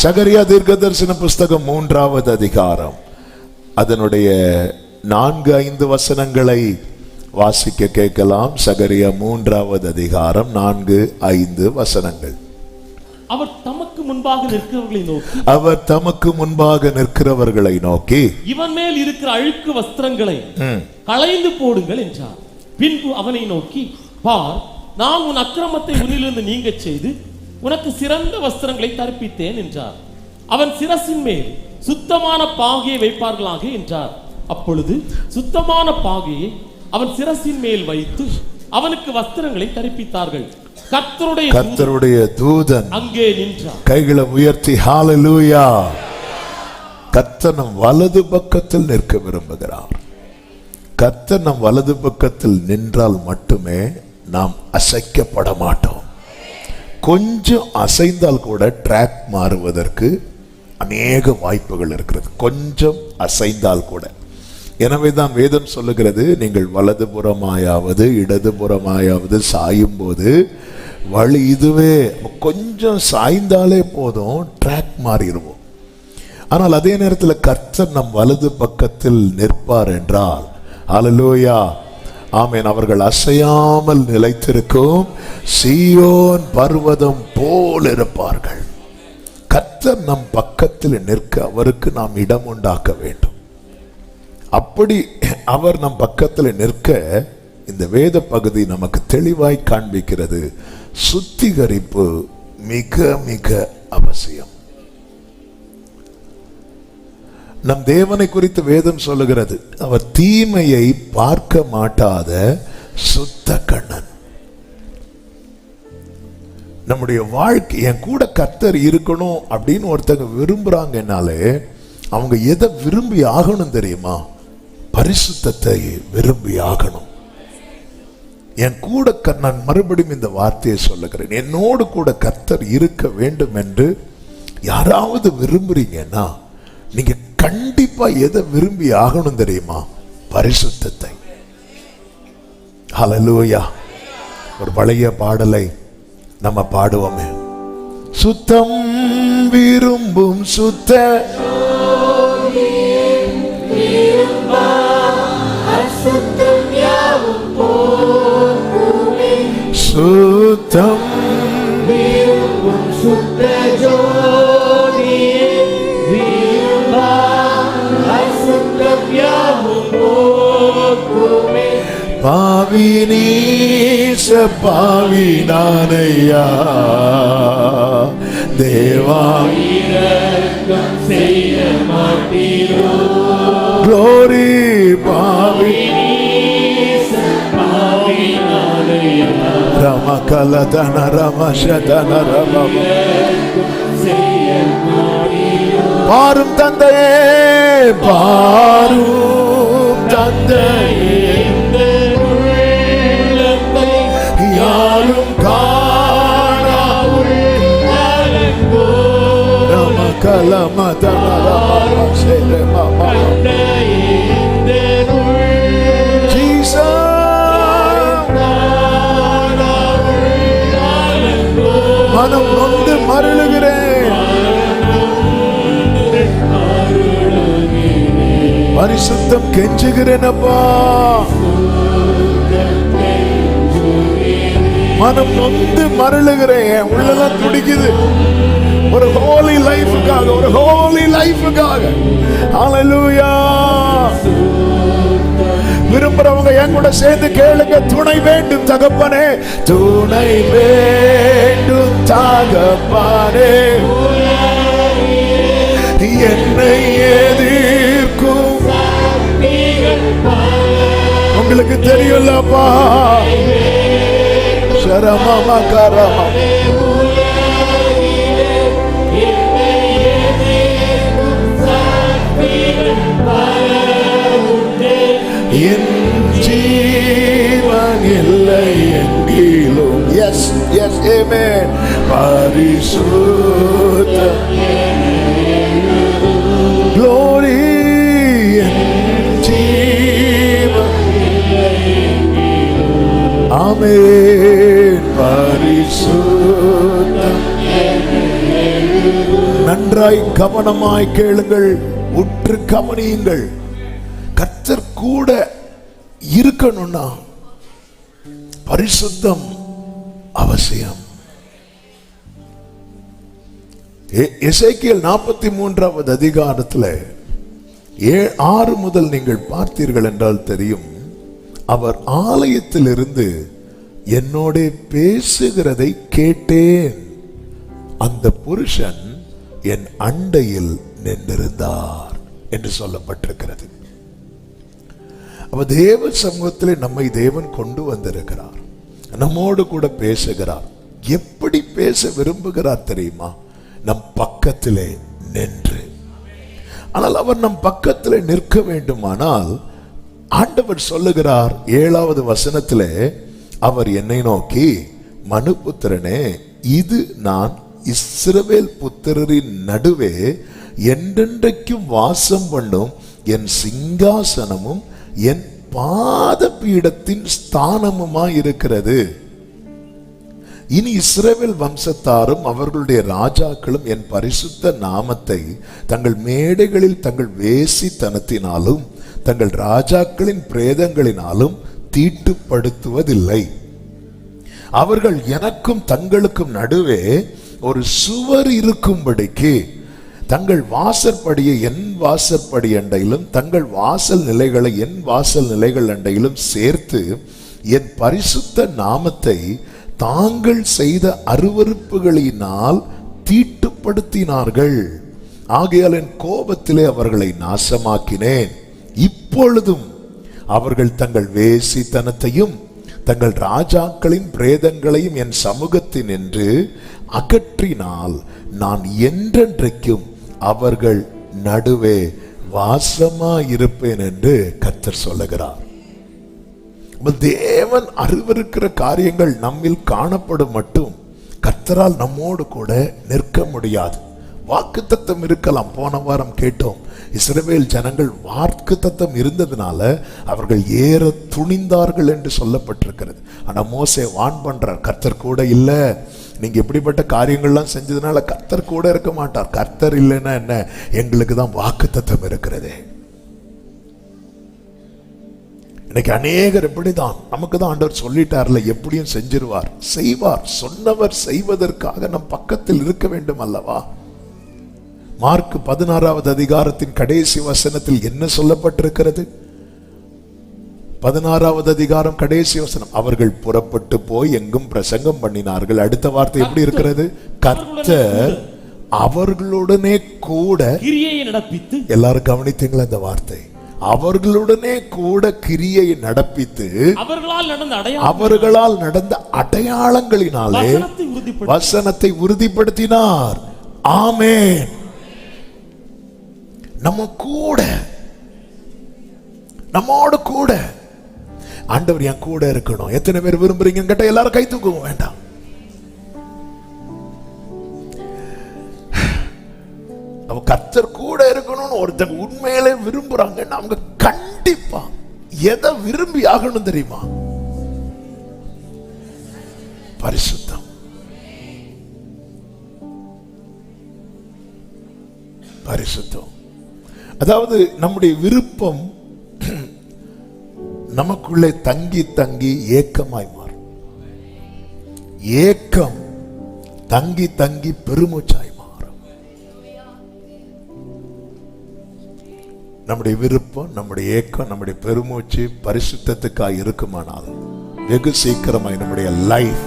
சகரியா தீர்க்கதரிசன புஸ்தகம் 3வது அதிகாரம் அதனுடைய 4-5 வசனங்களை வாசிக்க கேட்கலாம். சகரியா 3வது அதிகாரம் 4-5 வசனங்கள். அவர் தமக்கு முன்பாக நிற்கிறவர்களை நோக்கி இவன் மேல் இருக்கிற அழுக்கு வஸ்திரங்களை களைந்து போடுங்கள் என்றார். பின்பு அவனை நோக்கி, பார், நான் உன் அக்கிரமத்தை உன்னிலிருந்து நீங்க செய்து உனக்கு சிறந்த வஸ்திரங்களை தரிப்பித்தேன் என்றார். அவன் சிரசின் மேல் சுத்தமான பாகையை வைப்பார்களாக என்றார். அப்பொழுது சுத்தமான பாகையை அவன் சிரசின் மேல் வைத்து அவனுக்கு வஸ்திரங்களை தரிப்பித்தார்கள். கர்த்தருடைய தூதன் அங்கே நின்றார். கைகளை உயர்த்தி ஹalleluya. கர்த்தர் நம் வலது பக்கத்தில் நிற்க விரும்புகிறார். கர்த்தர் நம் வலது பக்கத்தில் நின்றால் மட்டுமே நாம் அசைக்கப்பட மாட்டோம். கொஞ்சம் அசைந்தால் கூட ட்ராக் மாறுவதற்கு அநேக வாய்ப்புகள் இருக்கிறது. கொஞ்சம் அசைந்தால் கூட. எனவே தான் வேதம் சொல்லுகிறது, நீங்கள் வலது புறமாயாவது இடது புறமாயாவது சாயும் போது வழி இதுவே. கொஞ்சம் சாய்ந்தாலே போதும், ட்ராக் மாறிடுவோம். ஆனால் அதே நேரத்தில் கர்த்தர் நம் வலது பக்கத்தில் நிற்பார் என்றால் ஹல்லேலூயா, ஆமென், அவர்கள் அசையாமல் நிலைத்திருக்கும் சீயோன் பர்வதம் போல் இருப்பார்கள். கர்த்தர் நம் பக்கத்தில் நிற்க அவருக்கு நாம் இடம் உண்டாக்க வேண்டும். அப்படி அவர் நம் பக்கத்தில் நிற்க இந்த வேத பகுதி நமக்கு தெளிவாய் காண்பிக்கிறது. சுத்திகரிப்பு மிக மிக அவசியம். நம் தேவனை குறித்து வேதம் சொல்லுகிறது, அவர் தீமையை பார்க்க மாட்டாத சுத்த கண்ணன். நம்முடைய வாழ்க்கை என் கூட கர்த்தர் இருக்கணும் அப்படின்னு ஒருத்தங்க விரும்புறாங்கனாலே அவங்க எதை விரும்பி ஆகணும் தெரியுமா? பரிசுத்தத்தை விரும்பி ஆகணும். என் கூட நான் மறுபடியும் இந்த வார்த்தையை சொல்லுகிறேன், என்னோடு கூட கர்த்தர் இருக்க வேண்டும் என்று யாராவது விரும்புறீங்கன்னா நீங்க கண்டிப்பா எதை விரும்பி ஆகணும் தெரியுமா? பரிசுத்தத்தை. ஹல்லேலூயா. ஒரு பழைய பாடலை நம்ம பாடுவோமே, சுத்தம் விரும்பும் சுத்த சுத்தம் விரும்பும் சுத்த ஜோதியே விரும்பா அசுத்தம் யாவும் போக்குமே. பாவி நீச பாவி நானையா தேவா இரக்கம் செய்ய மாட்டீரோ. க்ளோரி பாவி நீச பாவி நானையா ரமகலதன ரமஷதன ரமம செய்ய மாட்டீரோ. பாரும் தந்தையே, பாரும் தந்தையே, யாரும் காணா மனம் நொந்து மருளுகிறேன். பரிசுத்தம் கெஞ்சுகிறேனப்பா. மனம் நொந்து மருளுகிறேன். உள்ளெல்லாம் துடிக்குது ஒரு ஹோலி லைஃபுக்காக, ஒரு ஹோலி லைஃபுக்காக. ஹல்லேலூயா. விரும்புறவங்க என் கூட சேர்ந்து கேளுங்க, துணை வேண்டும் தகப்பனே, துணை வேண்டும் தகப்பனே, என்னை எதிர்க்கும். உங்களுக்கு தெரியும்லப்பா. சரமமா கரமா என் ஜீவன் இல்லை எங்கிலும். Yes yes amen. பரிசுத்த glory என் ஜீவன். ஆமென். பரிசுத்த நன்றாய் கவனமாய் கேளுங்கள், உற்று கவனியுங்கள். கர்த்தர் கூட இருக்கணும்னா பரிசுத்தம் அவசியம். எசேக்கியேல் 43வது அதிகாரத்துல 6 முதல் நீங்கள் பார்த்தீர்கள் என்றால் தெரியும். அவர் ஆலயத்திலிருந்து என்னோட பேசுகிறதை கேட்டேன். அந்த புருஷன் என் அண்டையில் நின்றிருந்தார் என்று சொல்லப்பட்டிருக்கிறது. அப்ப தேவ சமூகத்திலே நம்மை தேவன் கொண்டு வந்திருக்கிறார், நம்மோடு கூட பேசுகிறார். எப்படி பேச விரும்புகிறார் தெரியுமா? நம் பக்கத்திலே நின்று. ஆனால் அவர் நம் பக்கத்திலே நிற்க வேண்டுமானால் ஆண்டவர் சொல்லுகிறார் 7வது வசனத்திலே, அவர் என்னை நோக்கி, மனுபுத்திரனே, இது நான் இஸ்ரவேல் புத்திரரின் நடுவே என்றென்றைக்கும் வாசம் பண்ணும் என் சிங்காசனமும் என் பாதபீடத்தின் ஸ்தானமுமாய் இருக்கிறது. இனி இஸ்ரவேல் வம்சத்தாரும் அவர்களுடைய ராஜாக்களும் என் பரிசுத்த நாமத்தை தங்கள் மேடைகளில் தங்கள் வேசித்தனத்தினாலும் தங்கள் ராஜாக்களின் பிரேதங்களினாலும் தீட்டுப்படுத்துவதில்லை. அவர்கள் எனக்கும் தங்களுக்கும் நடுவே ஒரு சுவர் இருக்கும்படிக்கு தங்கள் வாசற்படியை என் வாசற்படி அண்டையிலும் தங்கள் வாசல் நிலைகளை என் வாசல் நிலைகள் அண்டையிலும் சேர்த்து என் பரிசுத்த நாமத்தை தாங்கள் செய்த அருவருப்புகளினால் தீட்டுப்படுத்தினார்கள். ஆகையால் என் கோபத்திலே அவர்களை நாசமாக்கினேன். இப்பொழுதும் அவர்கள் தங்கள் வேசித்தனத்தையும் தங்கள் ராஜாக்களின் பிரேதங்களையும் என் சமூகத்தின் என்று அகற்றினால் நான் என்றென்றைக்கும் அவர்கள் நடுவே வாசமாயிருப்பேன் என்று கர்த்தர் சொல்லுகிறார். தேவன் அருவருக்கிற காரியங்கள் நம்மில் காணப்படும் மட்டும் கர்த்தரால் நம்மோடு கூட நிற்க முடியாது. வாக்குத்தத்தம் இருக்கலாம். போன வாரம் கேட்டோம், இஸ்ரவேல் ஜனங்கள் வாக்குத்தத்தம் இருந்ததுனால அவர்கள் ஏற துணிந்தார்கள் என்று சொல்லப்பட்டிருக்கிறது. ஆனா மோசே வான் பண்றார், கர்த்தர் கூட இல்ல, நீங்க இப்படிப்பட்ட காரியங்கள்லாம் செஞ்சதுனால கர்த்தர் கூட இருக்க மாட்டார். கர்த்தர் இல்லைன்னா என்ன, எங்களுக்கு தான் வாக்குத்தத்தம் இருக்கிறதே. இன்னைக்கு அநேகர் இப்படிதான், நமக்கு தான் ஆண்டவர் சொல்லிட்டார்ல, எப்படியும் செஞ்சிருவார், செய்வார். சொன்னவர் செய்வதற்காக நம் பக்கத்தில் இருக்க வேண்டும் அல்லவா? மார்க் 16வது அதிகாரத்தின் கடைசி வசனத்தில் என்ன சொல்லப்பட்டிருக்கிறது? 16வது அதிகாரம் கடைசி வசனம், அவர்கள் புறப்பட்டு போய் எங்கும் பிரசங்கம் பண்ணினார்கள். அடுத்த வார்த்தை எப்படி இருக்கிறது? கர்த்தர் அவர்களுடனே கூட கிரியை நடப்பித்து. எல்லாரும் கவனித்தீங்களா இந்த வார்த்தை? அவர்களுடனே கூட கிரியை நடப்பித்து அவர்களால் நடந்த அடையாளங்களினாலே வசனத்தை உறுதிப்படுத்தினார். ஆமென். நம்ம கூட, நம்மோடு கூட ஆண்டவர் என் கூட இருக்கணும். எத்தனை பேர் விரும்புறீங்க கேட்டா எல்லாரும் கை தூக்குவோம். வேண்டாம், கர்த்தர் கூட இருக்கணும்னு ஒருத்தங்க உண்மையிலே விரும்புறாங்க. அவங்க கண்டிப்பா எதை விரும்பி ஆகணும் தெரியுமா? பரிசுத்தம். பரிசுத்தம் அதாவது நம்முடைய விருப்பம் நமக்குள்ளே தங்கி தங்கி ஏக்கமாய் மாறும். ஏக்கம் தங்கி தங்கி பெருமூச்சாய் மாறும். நம்முடைய விருப்பம், நம்முடைய ஏக்கம், நம்முடைய பெருமூச்சு பரிசுத்தத்துக்காக இருக்குமானால் வெகு சீக்கிரமாய் நம்முடைய லைஃப்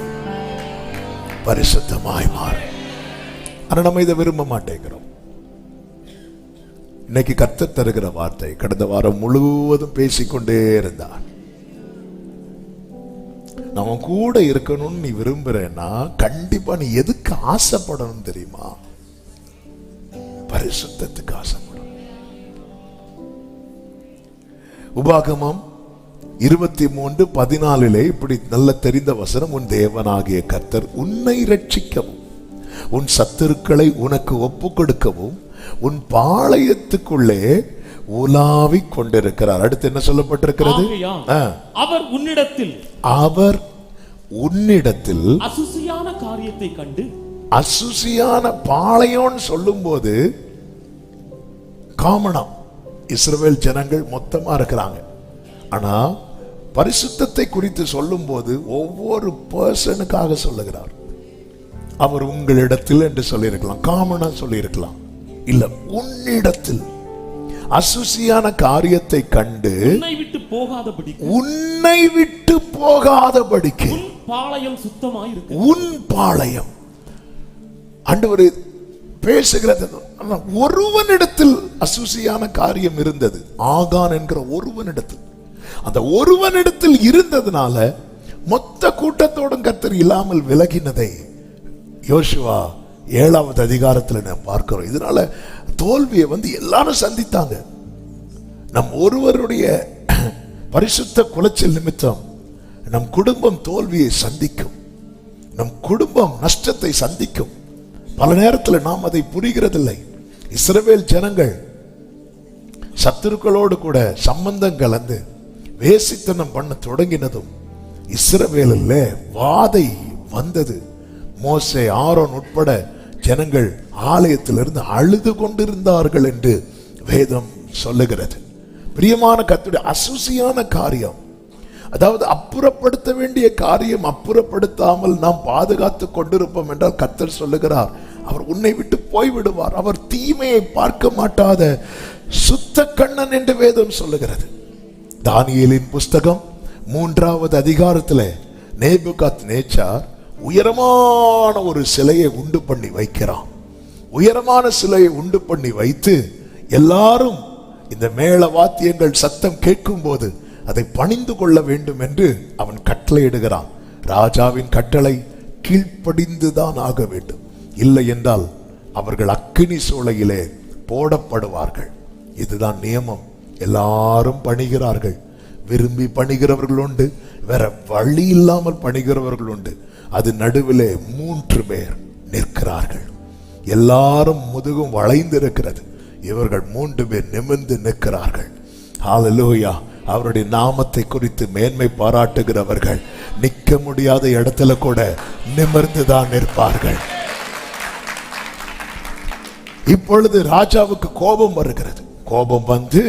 பரிசுத்தமாய் மாறும். ஆனா நம்ம இதை விரும்ப மாட்டேங்கிறோம். இன்னைக்கு கர்த்தர் தருகிற வார்த்தை, கடந்த வாரம் முழுவதும் பேசிக்கொண்டே இருந்தார். நம்ம கூட இருக்கணும்னு நீ விரும்புறேன்னா கண்டிப்பா நீ எதுக்கு ஆசைப்படணும் தெரியுமா? பரிசுத்தத்துக்கு ஆசைப்படணும். உபாகமம் 23:14 இப்படி நல்ல தெரிந்த வசனம், உன் தேவனாகிய கர்த்தர் உன்னை ரட்சிக்கவும் உன் சத்துருக்களை உனக்கு ஒப்பு கொடுக்கவும் உன் பாளையத்துக்குள்ளே உலாவி கொண்டிருக்கிறார். அடுத்து என்ன சொல்லப்பட்டிருக்கிறது? அவர் உன்னிடத்தில் அசுசியான காரியத்தை கண்டு அசுசியான பாளையம் சொல்லும் போது காமனா இஸ்ரவேல் ஜனங்கள் மொத்தமா இருக்கிறாங்க. ஆனா பரிசுத்தத்தை குறித்து சொல்லும் போது ஒவ்வொரு பர்சனுக்காக சொல்லுகிறார். அவர் உங்களிடத்தில் என்று சொல்லியிருக்கலாம், காமனா சொல்லியிருக்கலாம், இல்ல உன்னிடத்தில் அசுசியான காரியத்தை கண்டு உன்னை விட்டு போகாதபடிக்கு உன் பாளையம் சுத்தமாயிருக்கு. உன் பாளையம் ஆண்டவர் பேசுகிறது. ஒருவனிடத்தில் அசுசியான காரியம் இருந்தது, ஆகான் என்கிற ஒருவனிடத்தில். அந்த ஒருவனிடத்தில் இருந்ததுனால மொத்த கூட்டத்தோடும் கர்த்தர் இல்லாமல் விலகினதை யோசுவா 7வது அதிகாரத்தில் நாம் பார்க்கிறோம். இதனால தோல்வியை எல்லாரும் சந்தித்தாங்க. நம் ஒருவருடைய பரிசுத்த குலைச்சல் நிமித்தம் நம் குடும்பம் தோல்வியை சந்திக்கும், நம் குடும்பம் நஷ்டத்தை சந்திக்கும். பல நேரத்தில் நாம் அதை புரிகிறதில்லை. இஸ்ரவேல் ஜனங்கள் சத்துருக்களோடு கூட சம்பந்தம் கலந்து வேசித்தனம் பண்ண தொடங்கினதும் இஸ்ரவேலில் வாதை வந்தது. மோசே, ஆரோன் உட்பட ஜனங்கள் ஆலயத்திலிருந்து அழுது கொண்டிருந்தார்கள் என்று வேதம் சொல்லுகிறது. பிரியமான கர்த்தருடைய அசுசியான காரியம், அதாவது அப்புறப்படுத்த வேண்டிய காரியம் அப்புறப்படுத்தாமல் நாம் பாதுகாத்து கொண்டிருப்போம் என்றால் கர்த்தர் சொல்லுகிறார், அவர் உன்னை விட்டு போய்விடுவார். அவர் தீமையை பார்க்க மாட்டாத சுத்த கண்ணன் என்று வேதம் சொல்லுகிறது. தானியேலின் புஸ்தகம் 3வது அதிகாரத்தில் நேபுகாத்நேச்சார் உயரமான ஒரு சிலையை உண்டு பண்ணி வைக்கிறான். உயரமான சிலையை உண்டு பண்ணி வைத்து எல்லாரும் இந்த மேள வாத்தியங்கள் சத்தம் கேட்கும் போது அதை பணிந்து கொள்ள வேண்டும் என்று அவன் கட்டளையிடுகிறான். ராஜாவின் கட்டளை கீழ்ப்படிந்துதான் ஆக வேண்டும், இல்லை என்றால் அவர்கள் அக்கினி சூளையிலே போடப்படுவார்கள். இதுதான் நியமம். எல்லாரும் பணிகிறார்கள். விரும்பி பணிகிறவர்கள் உண்டு, வேற வழி இல்லாமல் பணிகிறவர்கள் உண்டு. அது நடுவிலே 3 பேர் நிற்கிறார்கள். எல்லாரும் முதுகும் வளைந்திருக்கிறது. இவர்கள் 3 பேர் நிமிர்ந்து நிற்கிறார்கள். ஹல்லேலூயா. அவருடைய நாமத்தை குறித்து மேன்மை பாராட்டுகிறவர்கள் நிற்க முடியாத இடத்துல கூட நிமிர்ந்துதான் நிற்பார்கள். இப்பொழுது ராஜாவுக்கு கோபம் வருகிறது. கோபம் வந்து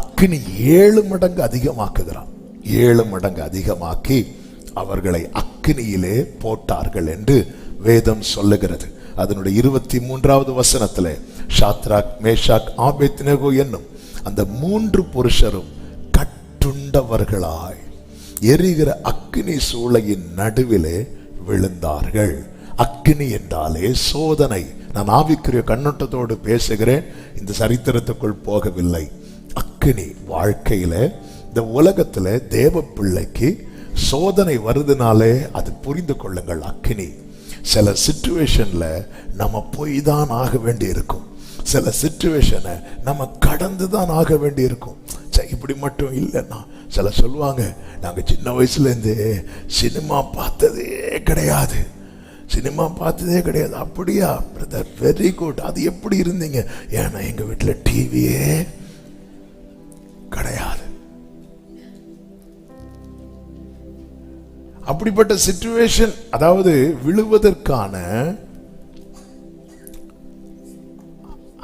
அக்கினி 7 மடங்கு அதிகமாக்குகிறான். 7 மடங்கு அதிகமாக்கி அவர்களை அக்கினியிலே போட்டார்கள் என்று வேதம் சொல்லுகிறது. அதனுடைய 23வது வசனத்திலே ஷாத்ராக், மேஷாக், ஆபேத்நேகோ என்னும் அந்த 3 புருஷரும் கட்டுண்டவர்களாய் எரிகிற அக்கினி சூளையின் நடுவிலே விழுந்தார்கள். அக்கினி என்றாலே சோதனை. நான் ஆவிக்குரிய கண்ணோட்டத்தோடு பேசுகிறேன், இந்த சரித்திரத்துக்குள் போகவில்லை. அக்கினி வாழ்க்கையில, இந்த உலகத்துல தேவ பிள்ளைக்கு சோதனை வருதுனாலே அது புரிந்து கொள்ளுங்கள். அக்கினி சில சிச்சுவேஷன்ல நம்ம போய் தான் ஆக வேண்டி இருக்கும், சில சிச்சுவேஷனை நம்ம கடந்து தான் ஆக வேண்டி இருக்கும். இப்படி மட்டும் இல்லைன்னா சில சொல்லுவாங்க, நாங்க சின்ன வயசுல இருந்து சினிமா பார்த்ததே கிடையாது, சினிமா பார்த்ததே கிடையாது. அப்படியா பிரதர், வெரி குட். அது எப்படி இருந்தீங்க? ஏன்னா எங்க வீட்டுல டிவியே கிடையாது. அப்படிப்பட்ட சிச்சுவேஷன், அதாவது விழுவதற்கான,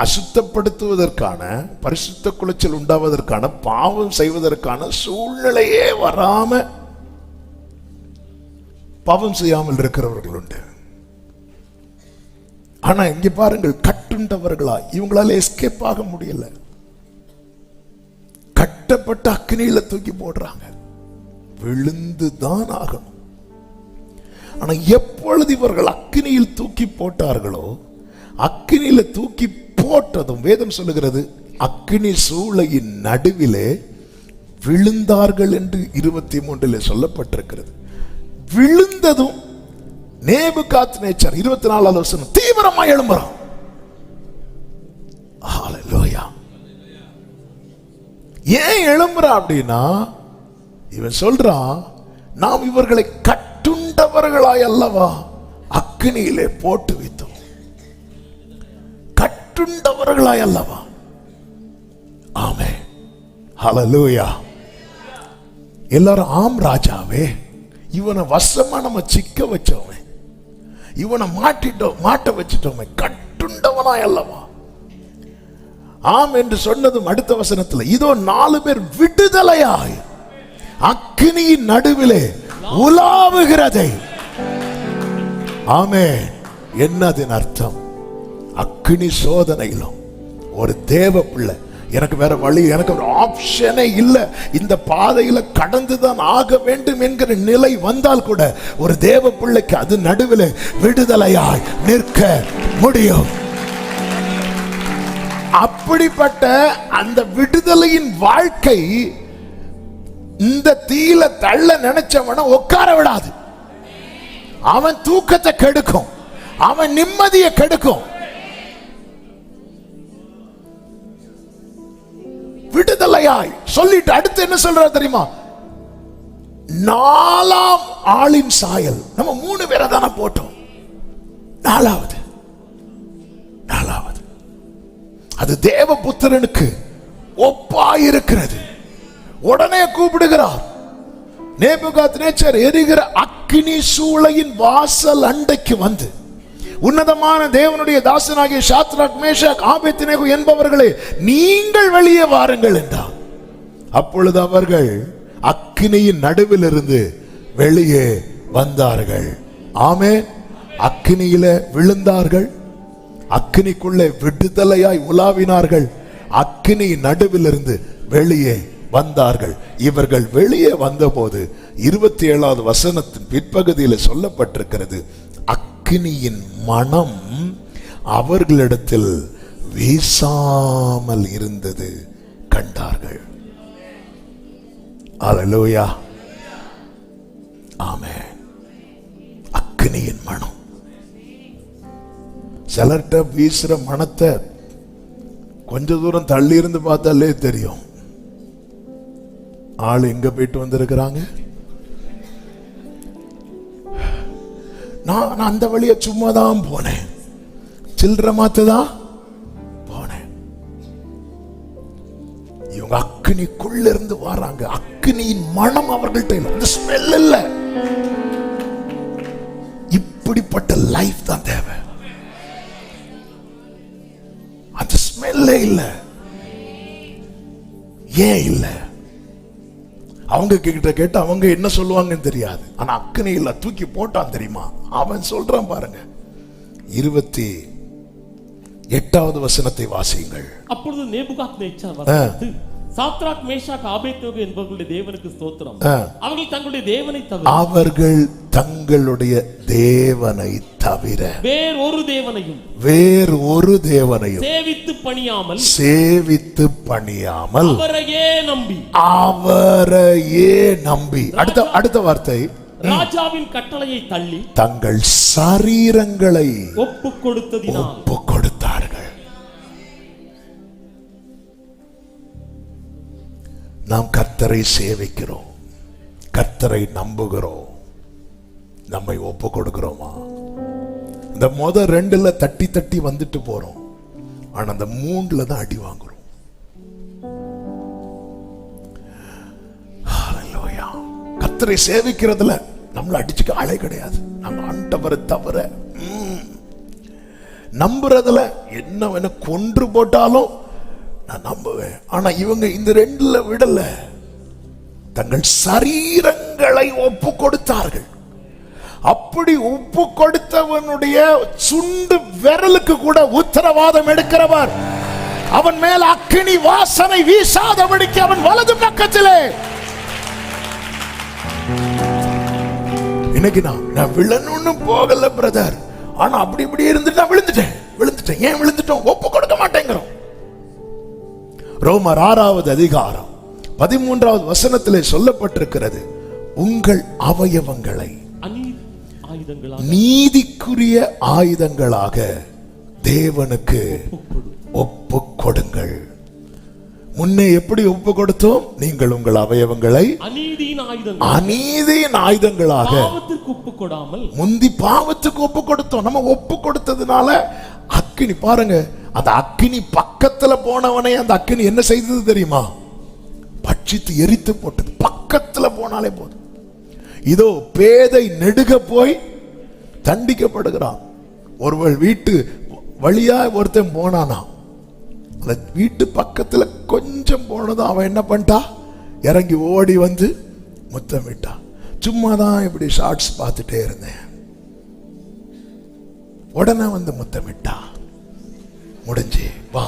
அசுத்தப்படுத்துவதற்கான, பரிசுத்த குலைச்சல் உண்டாவதற்கான, பாவம் செய்வதற்கான சூழ்நிலையே வராம பாவம் செய்யாமல் இருக்கிறவர்கள் உண்டு. ஆனா இங்க பாருங்கள், கட்டுண்டவர்களா, இவங்களால எஸ்கேப் ஆக முடியல. கட்டப்பட்ட அக்கினியில தூக்கி போடுறாங்க, விழுந்துதான் ஆகணும். ஆனா எப்பொழுது இவர்கள் அக்கினியில் தூக்கி போட்டார்களோ, அக்கினியில தூக்கி போட்டதும் வேதம் சொல்லுகிறது அக்கினி சூளையின் நடுவிலே விழுந்தார்கள் என்று 23 சொல்லப்பட்டிருக்கிறது. விழுந்ததும் நேபுகாத்நேச்சார் 24வது வசனம் தீவிரமா எழும்புறான். ஹல்லேலூயா. ஏன் எழும்புறா அப்படின்னா, இவன் சொல்றான், நாம் இவர்களை கட்டுண்டவர்களாய் அல்லவா அக்கினியிலே போட்டு வைத்தோம். கட்டுண்டவர்களாய் அல்லவா. ஆமென். ஹல்லேலூயா. எல்லாரும் ஆம் ராஜாவே, இவனை வசமா நம்ம சிக்க வச்சவன், இவனை மாட்ட வச்சிட்டோமே, கட்டுண்டவனாய் அல்லவா. ஆம் என்று சொன்னதும் அடுத்த வசனத்தில் இதோ 4 பேர் விடுதலையாய் அக்கினியின் நடுவிலே உலாவுகிறதை. ஆமென். என்னதின் அர்த்தம்? அக்கினி சோதனையிலும் ஒரு தேவ பிள்ளை, எனக்கு வேற வழி, எனக்கு ஒரு ஆப்ஷனே இல்லை, இந்த பாதையில கடந்துதான் ஆக வேண்டும் என்கிற நிலை வந்தால் கூட ஒரு தேவ பிள்ளைக்கு அது நடுவில் விடுதலையாய் நிற்க முடியும். அப்படிப்பட்ட அந்த விடுதலையின் வாழ்க்கை இந்த தீயில தள்ள நினைச்சவன உட்கார விடாது. அவன் தூக்கத்தை கெடுக்கும், அவன் நிம்மதியை கெடுக்கும். விடுதலையாய் சொல்லிட்டு அடுத்து என்ன சொல்றாரு தெரியுமா? 4ஆம் ஆளின் சாயல். நம்ம 3 பேரை தானே போட்டோம், 4வது அது தேவபுத்திரனுக்கு ஒப்பாயிருக்கிறது. உடனே கூப்பிடுகிறார். நேபுகாத்நேச்சர் எரிகிற அக்கினி சூளையின் வாசல் அண்டைக்கு வந்து, உன்னதமான தேவனுடைய தாசனாகிய சாத்ராக் மேஷாக் ஆபேத்நேகோ என்பவர்களே, நீங்கள் வெளியே வாருங்கள் என்றார். அப்பொழுது அவர்கள் அக்கினியின் நடுவில் இருந்து வெளியே வந்தார்கள். ஆமென். அக்கினியில விழுந்தார்கள், அக்கினிக்குள்ளே விடுதலையாய் உலாவினார்கள், அக்கினி நடுவில் இருந்து வெளியே வந்தார்கள். இவர்கள் வெளியே வந்தபோது 27வது வசனத்தின் பிற்பகுதியில் சொல்லப்பட்டிருக்கிறது, அக்கினியின் மனம் அவர்களிடத்தில் வீசாமல் இருந்தது கண்டார்கள். அல்லேலூயா. ஆமென். அக்கினியின் மனம். சிலர்கிட்ட வீசுற மனத்தை கொஞ்ச தூரம் தள்ளி இருந்து பார்த்தாலே தெரியும் ஆள் எங்க போயிட்டு வந்திருக்கிறாங்க. நான் அந்த வழிய சும்மா தான் போனேன், சில்லற மாத்ததான் போனேன். இவங்க அக்கினிக்குள்ள இருந்து வராங்க. அக்கினியின் மனம் அவர்கள்ட்ட இல்லை, அந்த ஸ்மெல் இல்ல. இப்படிப்பட்ட லைஃப் தான் தேவை. அந்த ஸ்மெல்லே இல்ல. ஏன் இல்ல? அவங்க கிட்ட கேட்டு அவங்க என்ன சொல்லுவாங்கன்னு தெரியாது. ஆனா அக்கினி இல்ல, தூக்கி போட்டான் தெரியுமா? அவன் சொல்றான் பாருங்க. 28வது வசனத்தை வாசியுங்கள். அப்பொழுது நேபுகாத்நேச்சார் வந்து, சாத்ராக் மேஷாக் ஆபேத்நேகோ என்பவர்களுடைய தேவனுக்கு ஸ்தோத்திரம், அவர்கள் தங்களுடைய தேவனை தவிர வேறொரு தேவனையும் சேவித்து பணியாமல் அவரையே நம்பி அடுத்த வார்த்தை, ராஜாவின் கட்டளையை தள்ளி தங்கள் சரீரங்களை ஒப்புக் கொடுத்தார்கள். நாம் கர்த்தரை சேவிக்கிறோம், கர்த்தரை நம்புகிறோம், நம்மை ஒப்பு கொடுக்கிறோமா? இந்த முத 2ல தட்டி தட்டி வந்துட்டு போறோம், ஆனா அந்த 3ல தான் அடி வாங்குறோம். கர்த்தரை சேவிக்கிறதுல நம்மள அடிச்சுக்க ஆளே கிடையாது. நம்ம ஆண்டவரை தவிர நம்புறதுல என்ன வேணா கொன்று போட்டாலும் நான் நம்புவேன். ஆனா இவங்க இந்த 2ல விடல, தங்கள் சரீரங்களை ஒப்பு கொடுத்தார்கள். அப்படி ஒப்பு கொடுத்தவனுடைய சுண்டு விரலுக்கு கூட உத்தரவாதம் எடுக்கிறவர், அவன் மேல் அக்கினி வாசனை வீசாதபடிக்கு அவன் வலது பக்கத்திலே. இன்னைக்கு நான் விழணும்னு போகல பிரதர், ஆனா அப்படி இப்படி இருந்துட்டு விழுந்துட்டேன். ஏன் விழுந்துட்டோம்? ஒப்பு கொடுக்க மாட்டேங்கிறோம். ரோமர் 6வது அதிகாரம் 13வது வசனத்திலே சொல்லப்பட்டிருக்கிறது, உங்கள் அவயவங்களை நீதிக்குரிய ஆயுதங்களாக தேவனுக்கு ஒப்பு கொடுங்கள். முன்னே எப்படி ஒப்பு கொடுத்தோம்? நீங்கள் உங்கள் அவயவங்களை அநீதியின் ஆயுதங்களாக முந்தி பாவத்துக்கு ஒப்பு கொடுத்தோம். நம்ம ஒப்பு கொடுத்ததுனால அக்கினி பாருங்க, அந்த அக்கினி பக்கத்துல போனவனை அந்த அக்கினி என்ன செய்தது தெரியுமா? பட்சித்து எரித்து போட்டது. பக்கத்துல போனாலே போதும். இதோ பேதை நெடுக போய் தண்டிக்கப்படுகிறான். ஒருவள் வீட்டு வழியா ஒருத்தன் போனானா, அந்த வீட்டு பக்கத்துல கொஞ்சம் போனதும் அவன் என்ன பண்ணிட்டா, இறங்கி ஓடி வந்து முத்தமிட்டா. சும்மா தான் இப்படி ஷார்ட்ஸ் பார்த்துட்டே இருந்தேன், உடனே வந்து முத்தமிட்டா. முடிஞ்சு வா,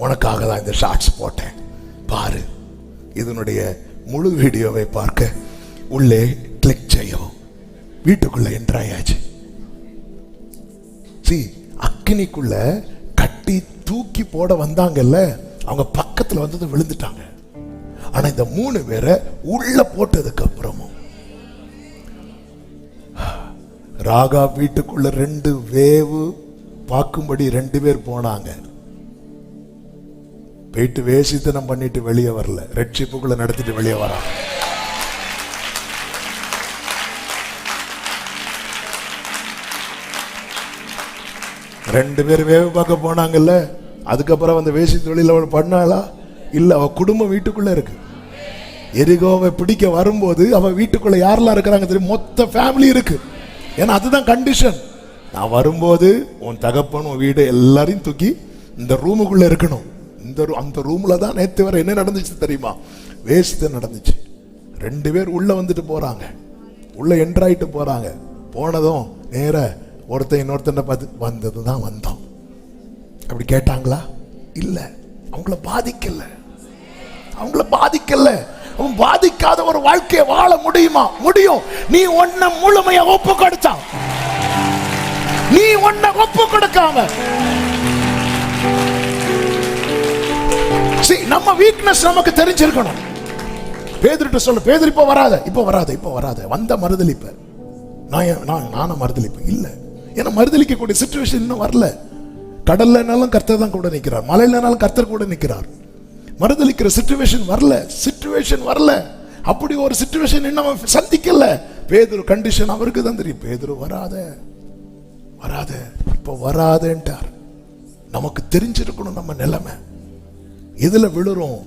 உனக்காக தான் இந்த ஷார்ட்ஸ் போட்டேன் பாரு. இதனுடைய முழு வீடியோவை பார்க்க உள்ளே கிளிக் செய்யவும். வீட்டுக்குள்ள என்ட்ராயாச்சு. அக்கினிக்குள்ள கட்டி தூக்கி போட வந்தாங்கல்ல, அவங்க பக்கத்துல வந்தது விழுந்துட்டாங்க. ஆனா இந்த 3 பேரை உள்ள போட்டதுக்கு அப்புறமும் ராகா வீட்டுக்குள்ள 2 வேவு பார்க்கும்படி 2 பேர் போனாங்க. போயிட்டு வேசித்தனம் பண்ணிட்டு வெளியே வரல, ரட்சிப்புக்குள்ள நடத்திட்டு வெளியே வராங்க. ரெண்டு பேர் வேவு பார்க்க போனாங்கல்ல, அதுக்கப்புறம் அந்த வேசி தொழில் அவள் பண்ணாளா? இல்ல, அவ குடும்பம் வீட்டுக்குள்ள இருக்கு. எரிகோவை பிடிக்க வரும்போது அவ வீட்டுக்குள்ள யாரெல்லாம் இருக்கிறாங்க தெரியும்? மொத்த ஃபேமிலி இருக்கு. ஏன்னா அதுதான் கண்டிஷன். நான் வரும்போது உன் தகப்பன் உன் வீடு எல்லாரையும் தூக்கி இந்த ரூமுக்குள்ள இருக்கணும். அந்த ரூம்ல தான் நேத்து வரை என்ன நடந்துச்சு தெரியுமா? வேஸ்ட் நடந்துச்சு. 2 பேர் உள்ள வந்துட்டு போறாங்க, உள்ள என்ட்ராயிட்டு போறாங்க. போனதும் நேர ஒருத்தன் இன்னொருத்தனை பார்த்து வந்ததுதான் வந்தோம் அப்படி கேட்டாங்களா? இல்ல, அவங்கள பாதிக்கல. அவன் பாதிக்காத ஒரு வாழ்க்கையை வாழ முடியுமா? முடியும். நீ ஒன்ன முழுமையா ஒப்பு கொடுத்தா, நீ ஒன்ன ஒப்பு கொடுக்காம. நம்ம வீக்னஸ் நமக்கு தெரிஞ்சிருக்கணும். பேதுருட்ட சொல்ல, பேதுரு இப்போ வராத வந்த மறுதலிப்ப. நானும் மறுதலிப்ப இல்ல, ஏன்னா மறுதலிக்கக்கூடிய சிச்சுவேஷன் இன்னும் வரல. கடல்லனாலும் கர்த்தர் தான் கூட நிற்கிறார், மலையிலனாலும் கர்த்தர் கூட நிற்கிறார். மறுதலிக்கிற சிச்சுவேஷன் வரல. அப்படி ஒரு சிச்சுவேஷன் இன்னும் சந்திக்கல. பேதுரு கண்டிஷன் அவருக்கு தான் தெரியும். பேதுரு வராத இப்ப வராதேன்ட்டார். நமக்கு தெரிஞ்சிருக்கணும் நம்ம நிலைமை எதுல விழுறோம்.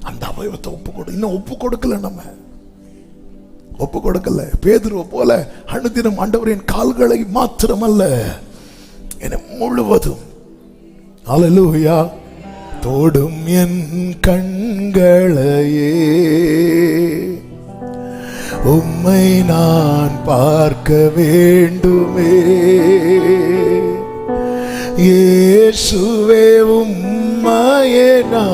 அந்த அவயவத்தை இன்னும் ஒப்பு கொடுக்கல. நம்ம ஒப்பு கொடுக்கல. பேதுருவை போல அனுதினம் ஆண்டவரின் கால்களை மாத்திரமல்ல, என முழுவதும் அல்லேலூயா தோடும் என் கண்களையே உம்மை நான் பார்க்க வேண்டுமே. இயேசுவே உம்மையே நான்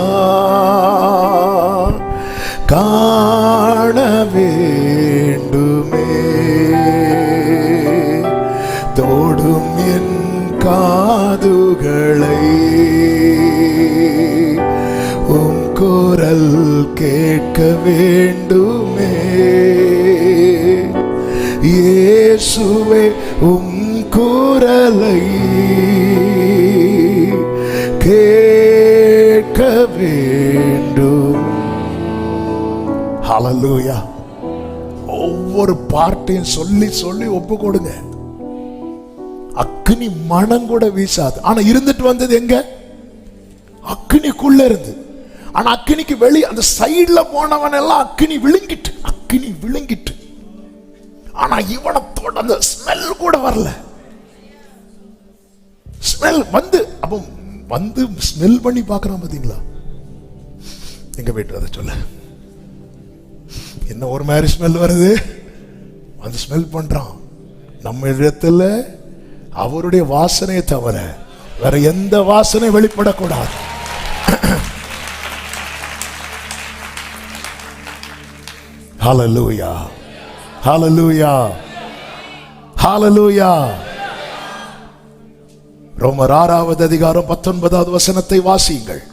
காண வேண்டுமே. தோடும் என் காதுகளை உம் குரல் கேட்க வேண்டுமே. இயேசுவே உம் குரலை கேட்க வேண்டும். ஹல்லேலூயா. ஒவ்வொரு பார்ட்டையும் சொல்லி சொல்லி ஒப்பு கொடுங்க. அக்னி மனம் கூட வீசாது. ஆனா இருந்துட்டு வந்தது எங்க? அக்னிக்குள்ள இருந்து. ஆனா அக்னிக்கு வெளி அந்த சைடுல போனவன் எல்லாம் அக்னி விழுங்கிட்டு. ஆனா இவனத்தோட அந்த ஸ்மெல் கூட வரல. ஸ்மெல் வந்து ஸ்மெல் பண்ணி பாக்குறான் பாத்தீங்களா? எங்க போயிட்டு அதை சொல்ல, என்ன ஒரு மாதிரி ஸ்மெல் வருது, அந்த ஸ்மெல் பண்றான். நம்ம இடத்துல அவருடைய வாசனையை தவிர வேற எந்த வாசனை வெளிப்படக்கூடாது. ஹல்லேலூயா, ஹல்லேலூயா, ஹல்லேலூயா. ரோமர் 6வது அதிகாரம் 19வது வசனத்தை வாசியுங்கள்.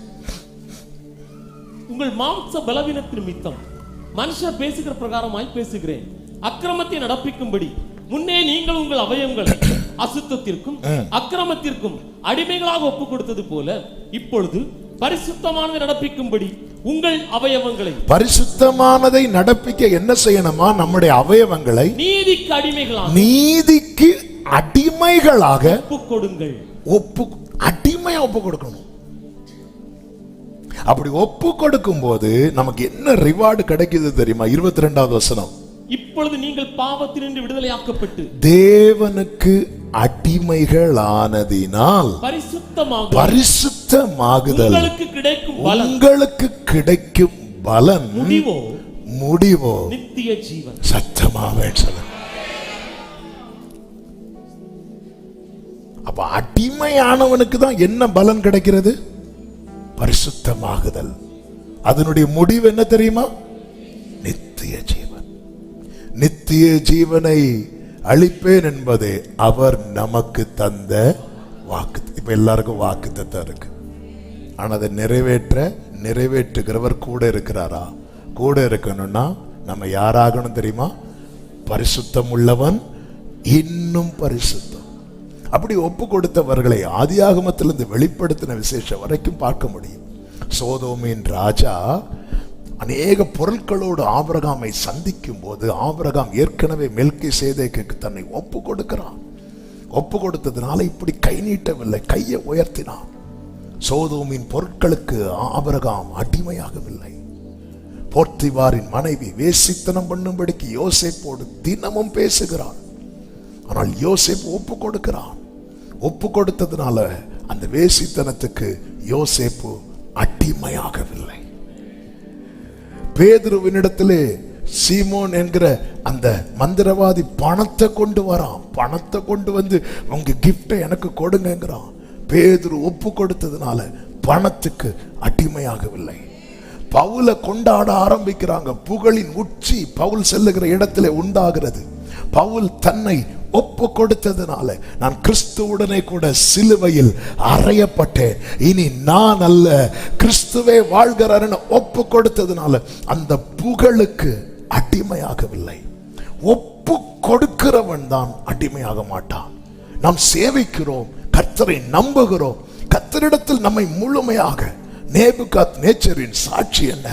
உங்கள் மாம்ச பலவீனத்தின் நிமித்தம் மனுஷர் பேசுகிற பிரகாரமாய் பேசுகிறேன். அக்கிரமத்தை நடப்பிக்கும்படி முன்னே நீங்கள் உங்கள் அவயவங்களை அசுத்தத்திற்கும் அக்கிரமத்திற்கும் அடிமைகளாக ஒப்பு கொடுத்தது போல இப்பொழுது பரிசுத்தமானதை நடப்பிக்கும்படி உங்கள் அவயவங்களை. பரிசுத்தமானதை நடப்பிக்க என்ன செய்யணுமா? நம்முடைய அவயவங்களை நீதிக்கு அடிமைகளாக ஒப்பு கொடுங்கள். அடிமையா ஒப்பு கொடுக்கணும். அப்படி ஒப்பு கொடுக்கும் போது நமக்கு என்ன ரிவார்டு கிடைக்குது தெரியுமா? 22வது வசனம். இப்பொழுது நீங்கள் பாவத்தினின்று விடுதலையாக்கப்பட்டு தேவனுக்கு அடிமைகளானதினால் பரிசுத்தமாகுதல் உங்களுக்கு கிடைக்கும் பலன் முடிவோ நித்திய ஜீவன். சத்தமாவே சொல்லுங்க. அப்ப அடிமையானவனுக்கு தான் என்ன பலன் கிடைக்கிறது? பரிசுத்தமாகுதல். அதனுடைய முடிவு என்ன தெரியுமா? நித்திய ஜீவன். நித்திய ஜீவனை அளிப்பேன் என்பதே அவர் நமக்கு தந்த வாக்கு. இப்ப எல்லாருக்கும் வாக்கு தத்தம் இருக்கு, ஆனா அதை நிறைவேற்றுகிறவர் கூட இருக்கிறாரா? கூட இருக்கணும்னா நம்ம யாராகணும் தெரியுமா? பரிசுத்தம் உள்ளவன் இன்னும் பரிசுத்தம். அப்படி ஒப்பு கொடுத்தவர்களை ஆதியாகமத்திலிருந்து வெளிப்படுத்தின விசேஷம் வரைக்கும் பார்க்க முடியும். சோதோமின் ராஜா அநேக பொருட்களோடு ஆபிரகாமை சந்திக்கும் போது ஆபிரகாம் ஏற்கனவே மெல்கிசேதேக்குக்கு தன்னை ஒப்பு கொடுக்கிறான். ஒப்பு கொடுத்ததுனால இப்படி கை நீட்டவில்லை, கையை உயர்த்தினான். சோதோமின் பொருட்களுக்கு ஆபிரகாம் அடிமையாகவில்லை. போர்த்திவாரின் மனைவி வேசித்தனம் பண்ணும்படிக்கு யோசேப்போடு தினமும் பேசுகிறான். ஆனால் யோசேப்பு ஒப்பு கொடுக்கிறான். ஒப்பு கொடுத்ததுனால அந்த வேசித்தனத்துக்கு யோசேப்பு அடிமையாகவில்லை. பேதுருவினிடத்திலே சீமோன் என்கிற அந்த மந்திரவாதி பணத்தை கொண்டு வரான். பணத்தை கொண்டு வந்து உங்க கிஃப்டை எனக்கு கொடுங்கிறான். பேதுரு ஒப்பு கொடுத்ததுனால பணத்துக்கு அடிமையாகவில்லை. பவுலை கொண்டாட ஆரம்பிக்கிறாங்க. புகழின் உச்சி பவுல் செல்லுகிற இடத்திலே உண்டாகிறது. பவுல் தன்னை ஒப்பு கொடுத்ததுனால நான் கிறிஸ்துவுடனே கூட சிலுவையில் அறையப்பட்டேன், இனி நான் அல்ல கிறிஸ்துவே வாழ்கிறார் ஒப்பு கொடுத்ததுனால அந்த புகழுக்கு அடிமையாகவில்லை. ஒப்பு கொடுக்கிறவன் தான் அடிமையாக மாட்டான். நாம் சேவிக்கிறோம், கர்த்தரை நம்புகிறோம், கர்த்தரிடத்தில் நம்மை முழுமையாக. நேபுகாத்நேச்சரின் சாட்சி என்ன?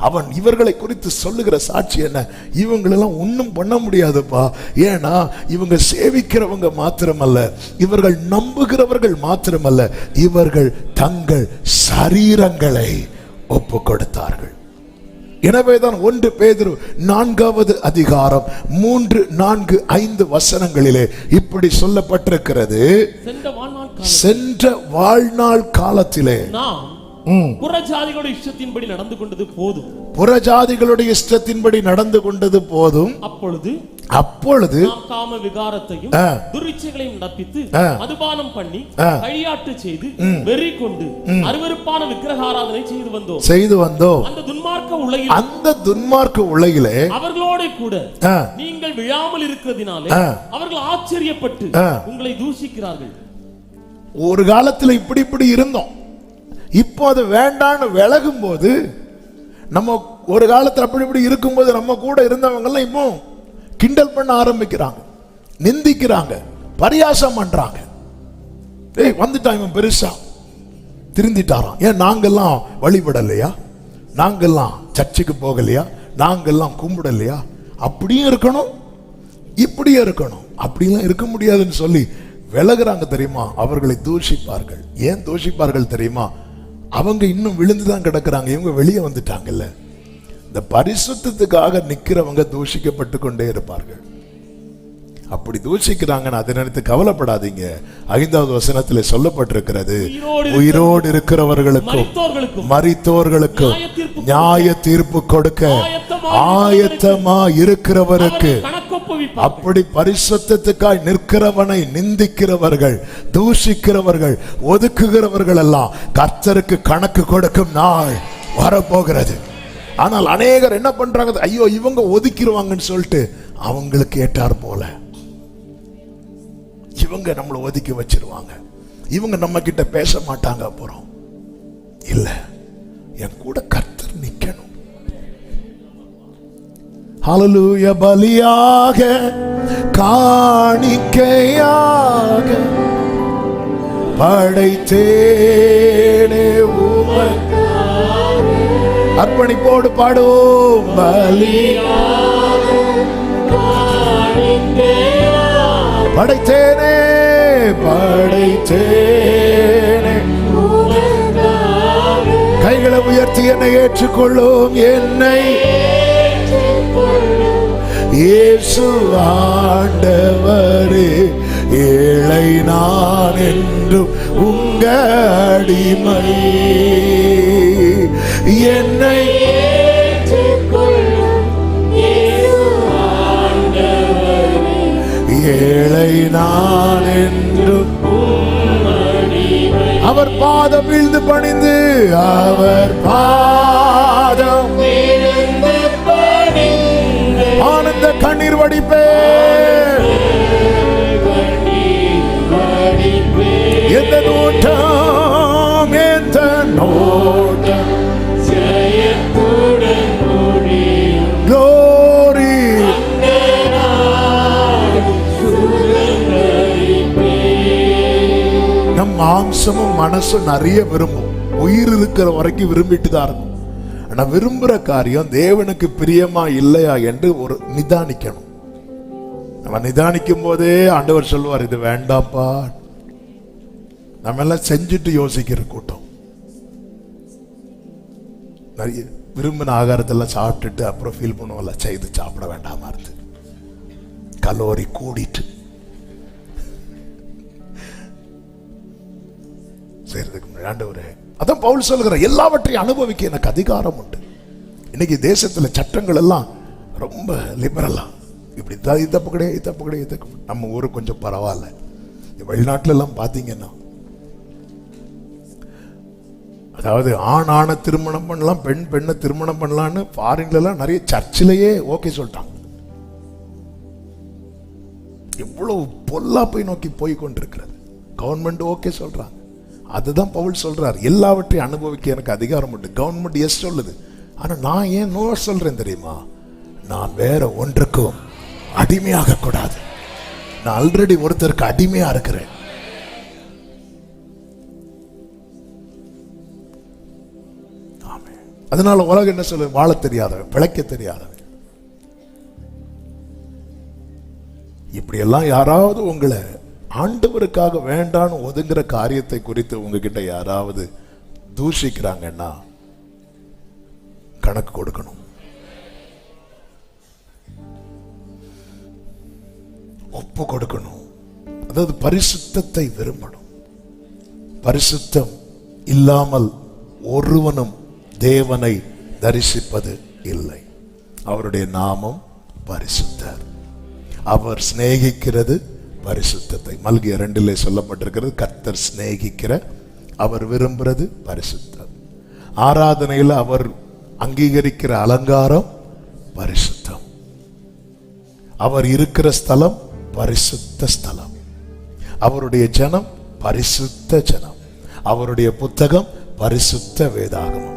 அவன் இவர்களை குறித்து சொல்லுகிற சாட்சி என்ன? இவங்களெல்லாம் ஒன்றும் பண்ண முடியாதுப்பா. ஏன்னா இவங்க சேவிக்கிறவங்க மாத்திரமல்ல, இவர்கள் நம்புகிறவர்கள் மாத்திரமல்ல, இவர்கள் தங்கள் சரீரங்களை ஒப்பு கொடுத்தார்கள். எனவேதான் 1 பேதுரு 4வது அதிகாரம் 3, 4, 5 வசனங்களிலே இப்படி சொல்லப்பட்டிருக்கிறது. சென்ற வாழ்நாள் காலத்திலே புறஜாதிகளுடைய இஷ்டத்தின்படி நடந்து கொண்டது போதும். புறஜாதிகளுடைய இஷ்டத்தின்படி நடந்து கொண்டது போதும். அப்பொழுது காம விகாரத்தையும் துரிச்சைகளையும் நடப்பித்து மதுபானம் பண்ணி கையாட்டு செய்து வெறி கொண்டு அருவருப்பான விக்கிரகாராதனை செய்து வந்தோம். அந்த துன்மார்க்க உலகிலே அவர்களோட கூட நீங்கள் விழாமல் இருக்கிறதினாலே அவர்கள் ஆச்சரியப்பட்டு உங்களை தூஷிக்கிறார்கள். ஒரு காலத்துல இப்படி இருந்தோம். இப்போ அது வேண்டான்னு விலகும் போது, நம்ம ஒரு காலத்தில் அப்படி இருக்கும்போது நம்ம கூட இருந்தவங்க எல்லாம் இப்போ கிண்டல் பண்ண ஆரம்பிக்கிறாங்க, நிந்திக்கிறாங்க, பரியாசம் பண்றாங்க. வந்துட்டான் இவன் பெருசா திருந்திட்டாராம். ஏன் நாங்கெல்லாம் வழிபடலையா? நாங்கெல்லாம் சர்ச்சுக்கு போகலையா? நாங்கெல்லாம் கும்பிடலையா? அப்படியும் இருக்கணும், இப்படியும் இருக்கணும். அப்படிலாம் இருக்க முடியாதுன்னு சொல்லி விலகுறாங்க தெரியுமா? அவர்களை தூஷிப்பார்கள். ஏன் தூஷிப்பார்கள் தெரியுமா? அவங்க இன்னும் விழுந்துதான் கிடக்குறாங்க, இவங்க வெளியே வந்துட்டாங்கல்ல. இந்த பரிசுத்தத்துக்காக நிக்கிறவங்க தூஷிக்கப்பட்டு கொண்டே இருப்பார்கள். அப்படி தூஷிக்கிறாங்கன்னு அதை நினைத்து கவலைப்படாதீங்க. 5வது வசனத்திலே சொல்லப்பட்டிருக்கிறது, உயிரோடு இருக்கிறவர்களுக்கும் மரித்தோர்களுக்கும் நியாய தீர்ப்பு கொடுக்க ஆயத்தமா இருக்கிறவருக்கு. அப்படி பரிசுத்தத்துக்காய் நிற்கிறவனை நிந்திக்கிறவர்கள், தூஷிக்கிறவர்கள், ஒதுக்குகிறவர்கள் எல்லாம் கர்த்தருக்கு கணக்கு கொடுக்கும் நாள் வரப்போகிறது. ஆனால் அநேகர் என்ன பண்றாங்க? ஐயோ இவங்க ஒதுக்கிடுவாங்கன்னு சொல்லிட்டு அவங்களுக்கு ஏற்றார் போல இவங்க நம்மளை ஒதுக்கி வச்சிருவாங்க, இவங்க நம்ம கிட்ட பேச மாட்டாங்க. அப்புறம் இல்ல, என் கூட கர்த்தர் நிக்கணும். ஹல்லேலூயா. பலியாக காணிக்கையாக படைத்தேனே உமக்காக. அர்ப்பணிப்போடு பாடுவோம். பலியாக படைத்தேனே படைத்தேனே. கைகளை உயர்த்தி என்னை ஏற்றுக்கொள்ளும், என்னை இயேசு ஆண்டவரே, ஏழை நான் என்றும் உங்க அடிமை, என்னை ஏழை நான் என்றும் அவர் பாதம் வீழ்ந்து பணிந்து, அவர் பாதம் ஆனந்த கண்ணீர் வடிப்பே, எந்த நோட்டம் எந்த நோட்டம் glory, நம் மாம்சமும் மனசும் நிறைய விரும்பும், உயிர் இருக்கிற வரைக்கும் விரும்பிட்டு தான் இருக்கும். ஆனா விரும்புற காரியம் தேவனுக்கு பிரியமா இல்லையா என்று ஒரு நிதானிக்கணும். நம்ம நிதானிக்கும் போதே ஆண்டவர் சொல்லுவார், இது வேண்டாப்பா. நம்ம எல்லாம் செஞ்சுட்டு யோசிக்கிற கூட்டம். நிறைய விரும்பின ஆகாரத்தெல்லாம் சாப்பிட்டுட்டு அப்புறம் ஃபீல் பண்ணுவோம்ல, செய்து சாப்பிட வேண்டாமா இருந்து, கலோரி கூடிட்டு செய்யறதுக்கு முன்னாடி ஆண்டவரே. அதான் பவுல் சொல்கிற, எல்லாவற்றையும் அனுபவிக்க எனக்கு அதிகாரம் உண்டு. இன்னைக்கு தேசத்துல சட்டங்கள் எல்லாம் ரொம்ப லிபரலா, இப்படி தப்பு கிடையாது, தப்பு கிடையாது. நம்ம ஊரு கொஞ்சம் பரவாயில்ல. வெளிநாட்டுல எல்லாம் பாத்தீங்கன்னா, அதாவது ஆண் ஆணை திருமணம் பண்ணலாம், பெண் பெண்ணை திருமணம் பண்ணலான்னு ஃபாரின்ல எல்லாம் நிறைய சர்ச்சிலேயே ஓகே சொல்லிட்டாங்க. இவ்வளவு பொல்லாப்பை நோக்கி போய் கொண்டிருக்கிறது. கவர்மெண்ட் ஓகே சொல்றாங்க. அதுதான் பவுல் சொல்றார், எல்லாவற்றையும் அனுபவிக்க எனக்கு அதிகாரம் உண்டு. கவர்மெண்ட் எஸ் சொல்லுது, ஆனா நான் ஏன் நோ சொல்றேன் தெரியுமா? நான் வேற ஒன்றுக்கும் அடிமையாக கூடாது. நான் ஆல்ரெடி ஒருத்தருக்கு அடிமையா இருக்கிறேன். அதனால உலகம் என்ன சொல்ல, வாழ தெரியாதவன், பிழைக்க தெரியாதவன். இப்படி எல்லாம் யாராவது உங்களை ஆண்டவருக்காக வேண்டான்னு ஒதுங்குற காரியத்தை குறித்து உங்ககிட்ட யாராவது தூஷிக்கிறாங்கன்னா கணக்கு கொடுக்கணும். ஒப்பு கொடுக்கணும். அதாவது பரிசுத்தத்தை விரும்பணும். பரிசுத்தம் இல்லாமல் ஒருவனும் தேவனை தரிசிப்பது இல்லை. அவருடைய நாமம் பரிசுத்தர். அவர் சிநேகிக்கிறது பரிசுத்தத்தை. மல்கிய 2 சொல்லப்பட்டிருக்கிறது, கர்த்தர் சிநேகிக்கிற, அவர் விரும்புறது பரிசுத்தம். ஆராதனையில் அவர் அங்கீகரிக்கிற அலங்காரம் பரிசுத்தம். அவர் இருக்கிற ஸ்தலம் பரிசுத்த ஸ்தலம். அவருடைய ஜனம் பரிசுத்த ஜனம். அவருடைய புத்தகம் பரிசுத்த வேதாகமம்.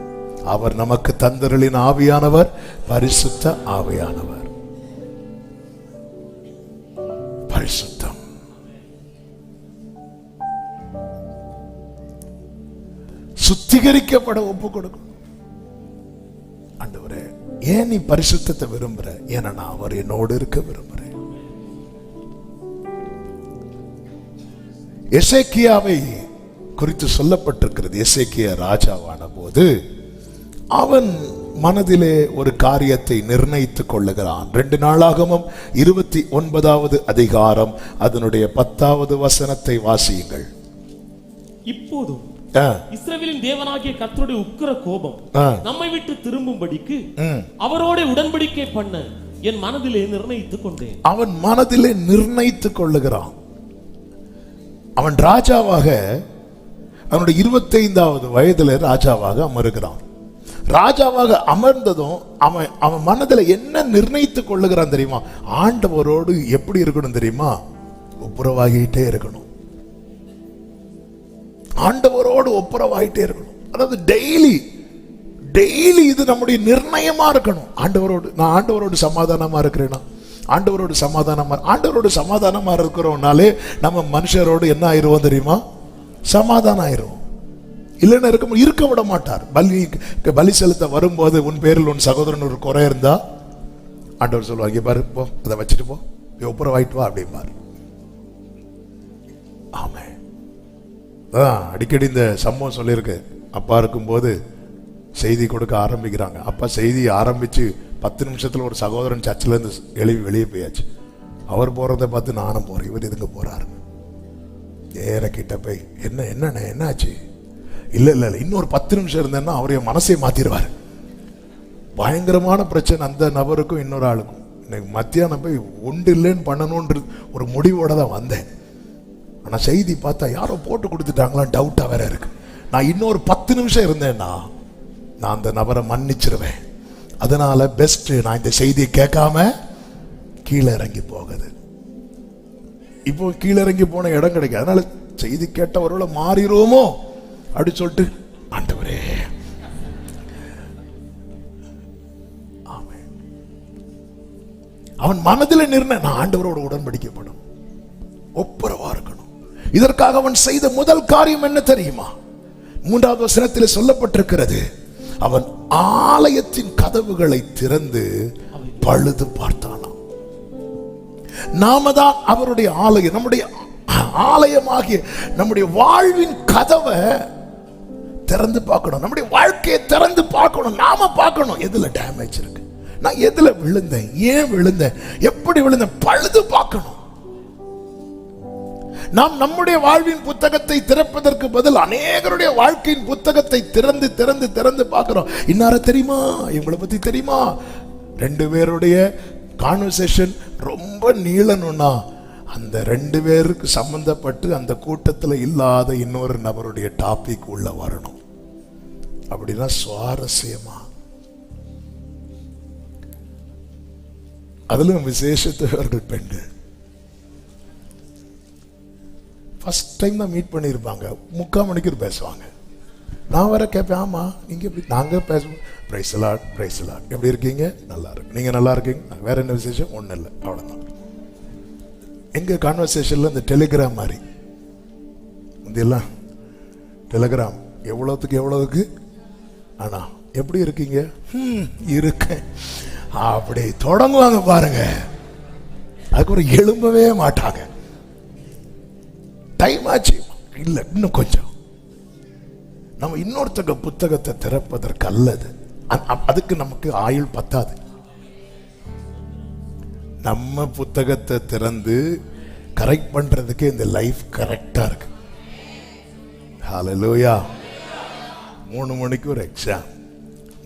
அவர் நமக்கு தந்தருளின் ஆவியானவர் பரிசுத்த ஆவியானவர். பரிசுத்தம். சுத்திகரிக்கப்பட ஒப்பு கொடுக்கும். ஆண்டவரே, ஏன் நீ பரிசுத்தத்தை விரும்புற? ஏன்னா நான் அவர் என்னோடு இருக்க விரும்புறேன். எசேக்கியாவை குறித்து சொல்லப்பட்டிருக்கிறது. எசேக்கியா ராஜாவான போது அவன் மனதிலே ஒரு காரியத்தை நிர்ணயித்துக் கொள்ளுகிறான். 2 நாளாகமம் 29வது அதிகாரம் அதனுடைய 10வது வசனத்தை வாசியுங்கள். இப்போதும் இஸ்ரவேலின் தேவனாகிய கர்த்தருடைய உக்கிர கோபம் நம்மை விட்டு திரும்பும்படிக்கு அவரோட உடன்படிக்கை பண்ண என் மனதிலே நிர்ணயித்துக் கொண்டேன். அவன் மனதிலே நிர்ணயித்துக் கொள்ளுகிறான். அவன் ராஜாவாக, அவனுடைய 25வது வயதில் ராஜாவாக அமருகிறான். ராஜாவாக அமர்ந்ததும் அவன் மனதில் என்ன நிர்ணயித்துக் கொள்ளுகிறான் தெரியுமா? ஆண்டவரோடு எப்படி இருக்கணும் தெரியுமா? ஒப்புரவாகிட்டே இருக்கணும். ஆண்டவரோடு ஒப்புரவாகிட்டே இருக்கணும். அதாவது டெய்லி இது நம்முடைய நிர்ணயமா இருக்கணும். நான் ஆண்டவரோடு சமாதானமா இருக்கிறேனா? ஆண்டவரோடு சமாதானமா இருக்கிறோம்னாலே நம்ம மனுஷரோடு என்ன ஆயிடுவோம் தெரியுமா? சமாதானம் ஆயிரும். இல்லைன்னா இருக்க விட மாட்டார். பலி செலுத்த வரும்போது உன் பேரில் உன் சகோதரன் ஒரு குறை இருந்தா ஆண்டவர் சொல்லுவாங்க, பாரு போ, அதை வச்சுட்டு போ, ஒப்புரவாயிட்டு வா அப்படிம்பாரு. ஆமே. அடிக்கடி இந்த சம்பவம் சொல்லியிருக்கு. அப்பா இருக்கும்போது செய்தி கொடுக்க ஆரம்பிக்கிறாங்க. அப்பா செய்தி ஆரம்பிச்சு 10 நிமிஷத்துல ஒரு சகோதரன் சர்ச்சில் இருந்து எழுப்பி வெளியே போயாச்சு. அவர் போறதை பார்த்து நானும் போறேன். இவர் எதுங்க போறாரு? நேர கிட்ட போய் என்னண்ணே என்னாச்சு? இல்ல இன்னொரு 10 நிமிஷம் இருந்தேன்னா அவரைய மனசை மாத்திடுவார். பயங்கரமான பிரச்சனை அந்த நபருக்கும் இன்னொரு ஆளுக்கும். இன்னைக்கு மத்தியானம் போய் ஒன்று இல்லைன்னு பண்ணணும்ன்றது ஒரு முடிவோட தான் வந்தேன். ஆனா செய்தி பார்த்தா யாரோ போட்டு கொடுத்துட்டாங்களா டவுட்டா வேற இருக்கு. நான் இன்னொரு 10 நிமிஷம் இருந்தேன்னா நான் அந்த நபரை மன்னிச்சிருவேன். அதனால பெஸ்ட் நான் இந்த செய்தியை கேட்காம கீழே இறங்கி போகுது. இப்போ கீழே இறங்கி போன இடம் கிடைக்கும். அதனால செய்தி கேட்டவரோட மாறிடுவோமோ அப்படி சொல்லிட்டு ஆண்டவரே ஆமென். அவன் மனதில் நிர்ணயம், நான் ஆண்டவரோட உடன்படிக்கப்படும் ஒப்புரவா இருக்கணும். இதற்காக அவன் செய்த முதல் காரியம் என்ன தெரியுமா? 3வது வசனத்தில் சொல்லப்பட்டிருக்கிறது, அவன் ஆலயத்தின் கதவுகளை திறந்து பழுது பார்த்தானாம். நாம தான் அவருடைய ஆலயம், நம்முடைய ஆலயமாகிய நம்முடைய வாழ்வின் கதவை திறந்து பார்க்கணும். நம்முடைய வாழ்க்கையை திறந்து பார்க்கணும். நாம பார்க்கணும் எதுல டேமேஜ் இருக்கு, நான் எதுல விழுந்தேன், ஏன் விழுந்தேன், எப்படி விழுந்தேன், பழுது பார்க்கணும். நாம் நம்முடைய வாழ்வின் புத்தகத்தை திறப்பதற்கு பதில் அநேகருடைய வாழ்க்கையின் புத்தகத்தை திறந்து திறந்து திறந்து பார்க்கிறோம். இன்னார தெரியுமா, இவங்களை பத்தி தெரியுமா? 2 பேருடைய கான்வர்சேஷன் ரொம்ப நீளணும்னா அந்த 2 பேருக்கு சம்பந்தப்பட்டு அந்த கூட்டத்தில் இல்லாத இன்னொரு நபருடைய டாபிக் உள்ள வரணும். அப்படின்னா சுவாரஸ்யமா, அதிலும் விசேஷத்தவர்கள் பெண்கள் ஃபர்ஸ்ட் டைம் தான் மீட் பண்ணியிருப்பாங்க. 3/4 மணிக்கு பேசுவாங்க. நான் வர கேட்பேன், ஆமா நீங்க எப்படி? நாங்கள் பேசுவோம், பிரைஸ் லார்ட் பிரைஸ் லார்ட், எப்படி இருக்கீங்க? நல்லா இருக்கு. நீங்க நல்லா இருக்கீங்க? வேற என்ன விசேஷம்? ஒன்றும் இல்லை, அவ்வளோதான். எங்க கான்வர்சேஷன்ல இந்த டெலிகிராம் மாதிரி இதெல்லாம் டெலிகிராம் எவ்வளவுக்கு ஆனா எப்படி இருக்கீங்க? இருக்கேன் அப்படி தொடங்குவாங்க பாருங்க. அதுக்கு ஒரு எழும்பவே மாட்டாங்க. டைம் ஆச்சு, இல்ல இன்னும் கொஞ்சம். நம்ம இன்னொருத்தங்க புத்தகத்தை திறப்பதற்கு அல்லது அதுக்கு நமக்கு ஆயுள் பத்தாது. நம்ம புத்தகத்தை திறந்து கரெக்ட் பண்றதுக்கு இந்த லைஃப் கரெக்டா இருக்கு. ஹல்லேலூயா. 3 மணிக்கு ஒரு எக்ஸாம்,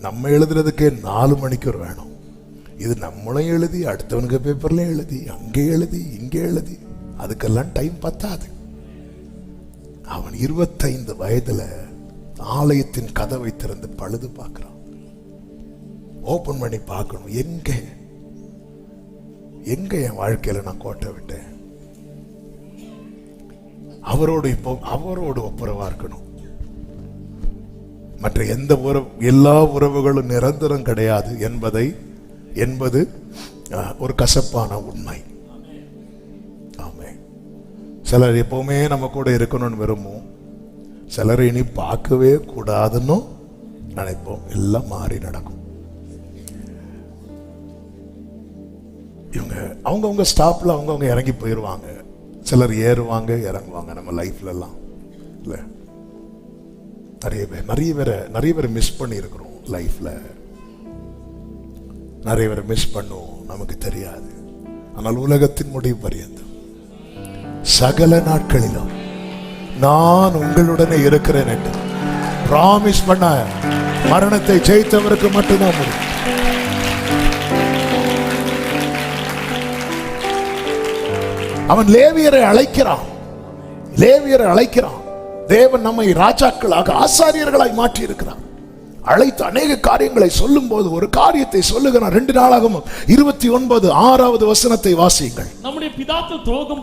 நம்ம எழுதுறதுக்கு 4 மணிக்கு ஒரு வேணும். இது நம்மளும் எழுதி அடுத்தவனுக்கு பேப்பர்ல எழுதி அங்கே எழுதி இங்கே எழுதி அதுக்கெல்லாம் டைம் பத்தாது. அவன் 25 வயதுல ஆலயத்தின் கதவை திறந்து பழுது பார்க்கிறான். ஓபன் பண்ணி பார்க்கணும், எங்க என் வாழ்க்கையில நான் கோட்டை விட்டேன். அவரோடு ஒப்புரவா இருக்கணும். மற்ற எந்த எல்லா உறவுகளும் நிரந்தரம் கிடையாது என்பது ஒரு கசப்பான உண்மை. ஆமென். சிலர் எப்பவுமே நம்ம கூட இருக்கணும்னு விரும்பும், சிலர் இனி பார்க்கவே கூடாதுன்னு நினைப்போம். எல்லாம் மாறி நடக்கும். இவங்க அவங்கவுங்க ஸ்டாப்ல அவங்கவுங்க இறங்கி போயிடுவாங்க. சிலர் ஏறுவாங்க இறங்குவாங்க. நம்ம லைஃப்ல எல்லாம் இல்ல நிறைய பேரை மிஸ் பண்ணி இருக்கிறோம். லைஃப்ல நிறைய பேரை மிஸ் பண்ணுவோம், நமக்கு தெரியாது. ஆனால் உலகத்தின் முடிவு பரியந்தம் சகல நாட்களிலும் நான் உங்களுடனே இருக்கிறேன் என்று பிராமிஸ் பண்ண மரணத்தை ஜெயித்தவருக்கு மட்டும்தான் முடியும். அவன் லேவியரை அழைக்கிறான். தேவன் நம்மை ராஜாக்களாக ஆசாரியர்களாய் மாற்றி இருக்கிறார். அழைத்து அநேக காரியங்களை சொல்லும் போது ஒரு காரியத்தை சொல்லுகிறான். 2 நாளாகமம் 29:6வது வசனத்தை வாசியுங்கள். நம்முடைய பிதாக்கள் துரோகம்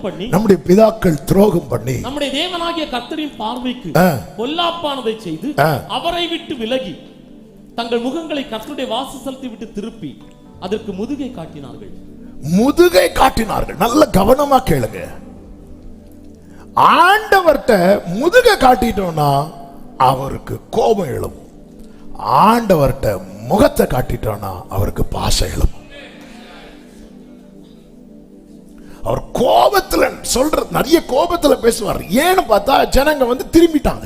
பண்ணி நம்முடைய தேவனாகிய கர்த்தரின் பார்வைக்கு பொல்லாப்பானதை செய்து அவரை விட்டு விலகி தங்கள் முகங்களை கர்த்தருடைய வாசஸ்தலத்தை விட்டு திருப்பி அதற்கு முதுகை காட்டினார்கள். நல்ல கவனமா கேளுங்க. ஆண்டவர்கிட்ட முதுகை காட்டிட்டோம்னா அவருக்கு கோபம் எழும். ஆண்டவர்கிட்ட முகத்தை காட்டிட்டோம்னா அவருக்கு பாசம் எழும். அவர் கோபத்துல நிறைய கோபத்துல பேசுவார். ஏன்னு பார்த்தா ஜனங்க திரும்பிட்டாங்க,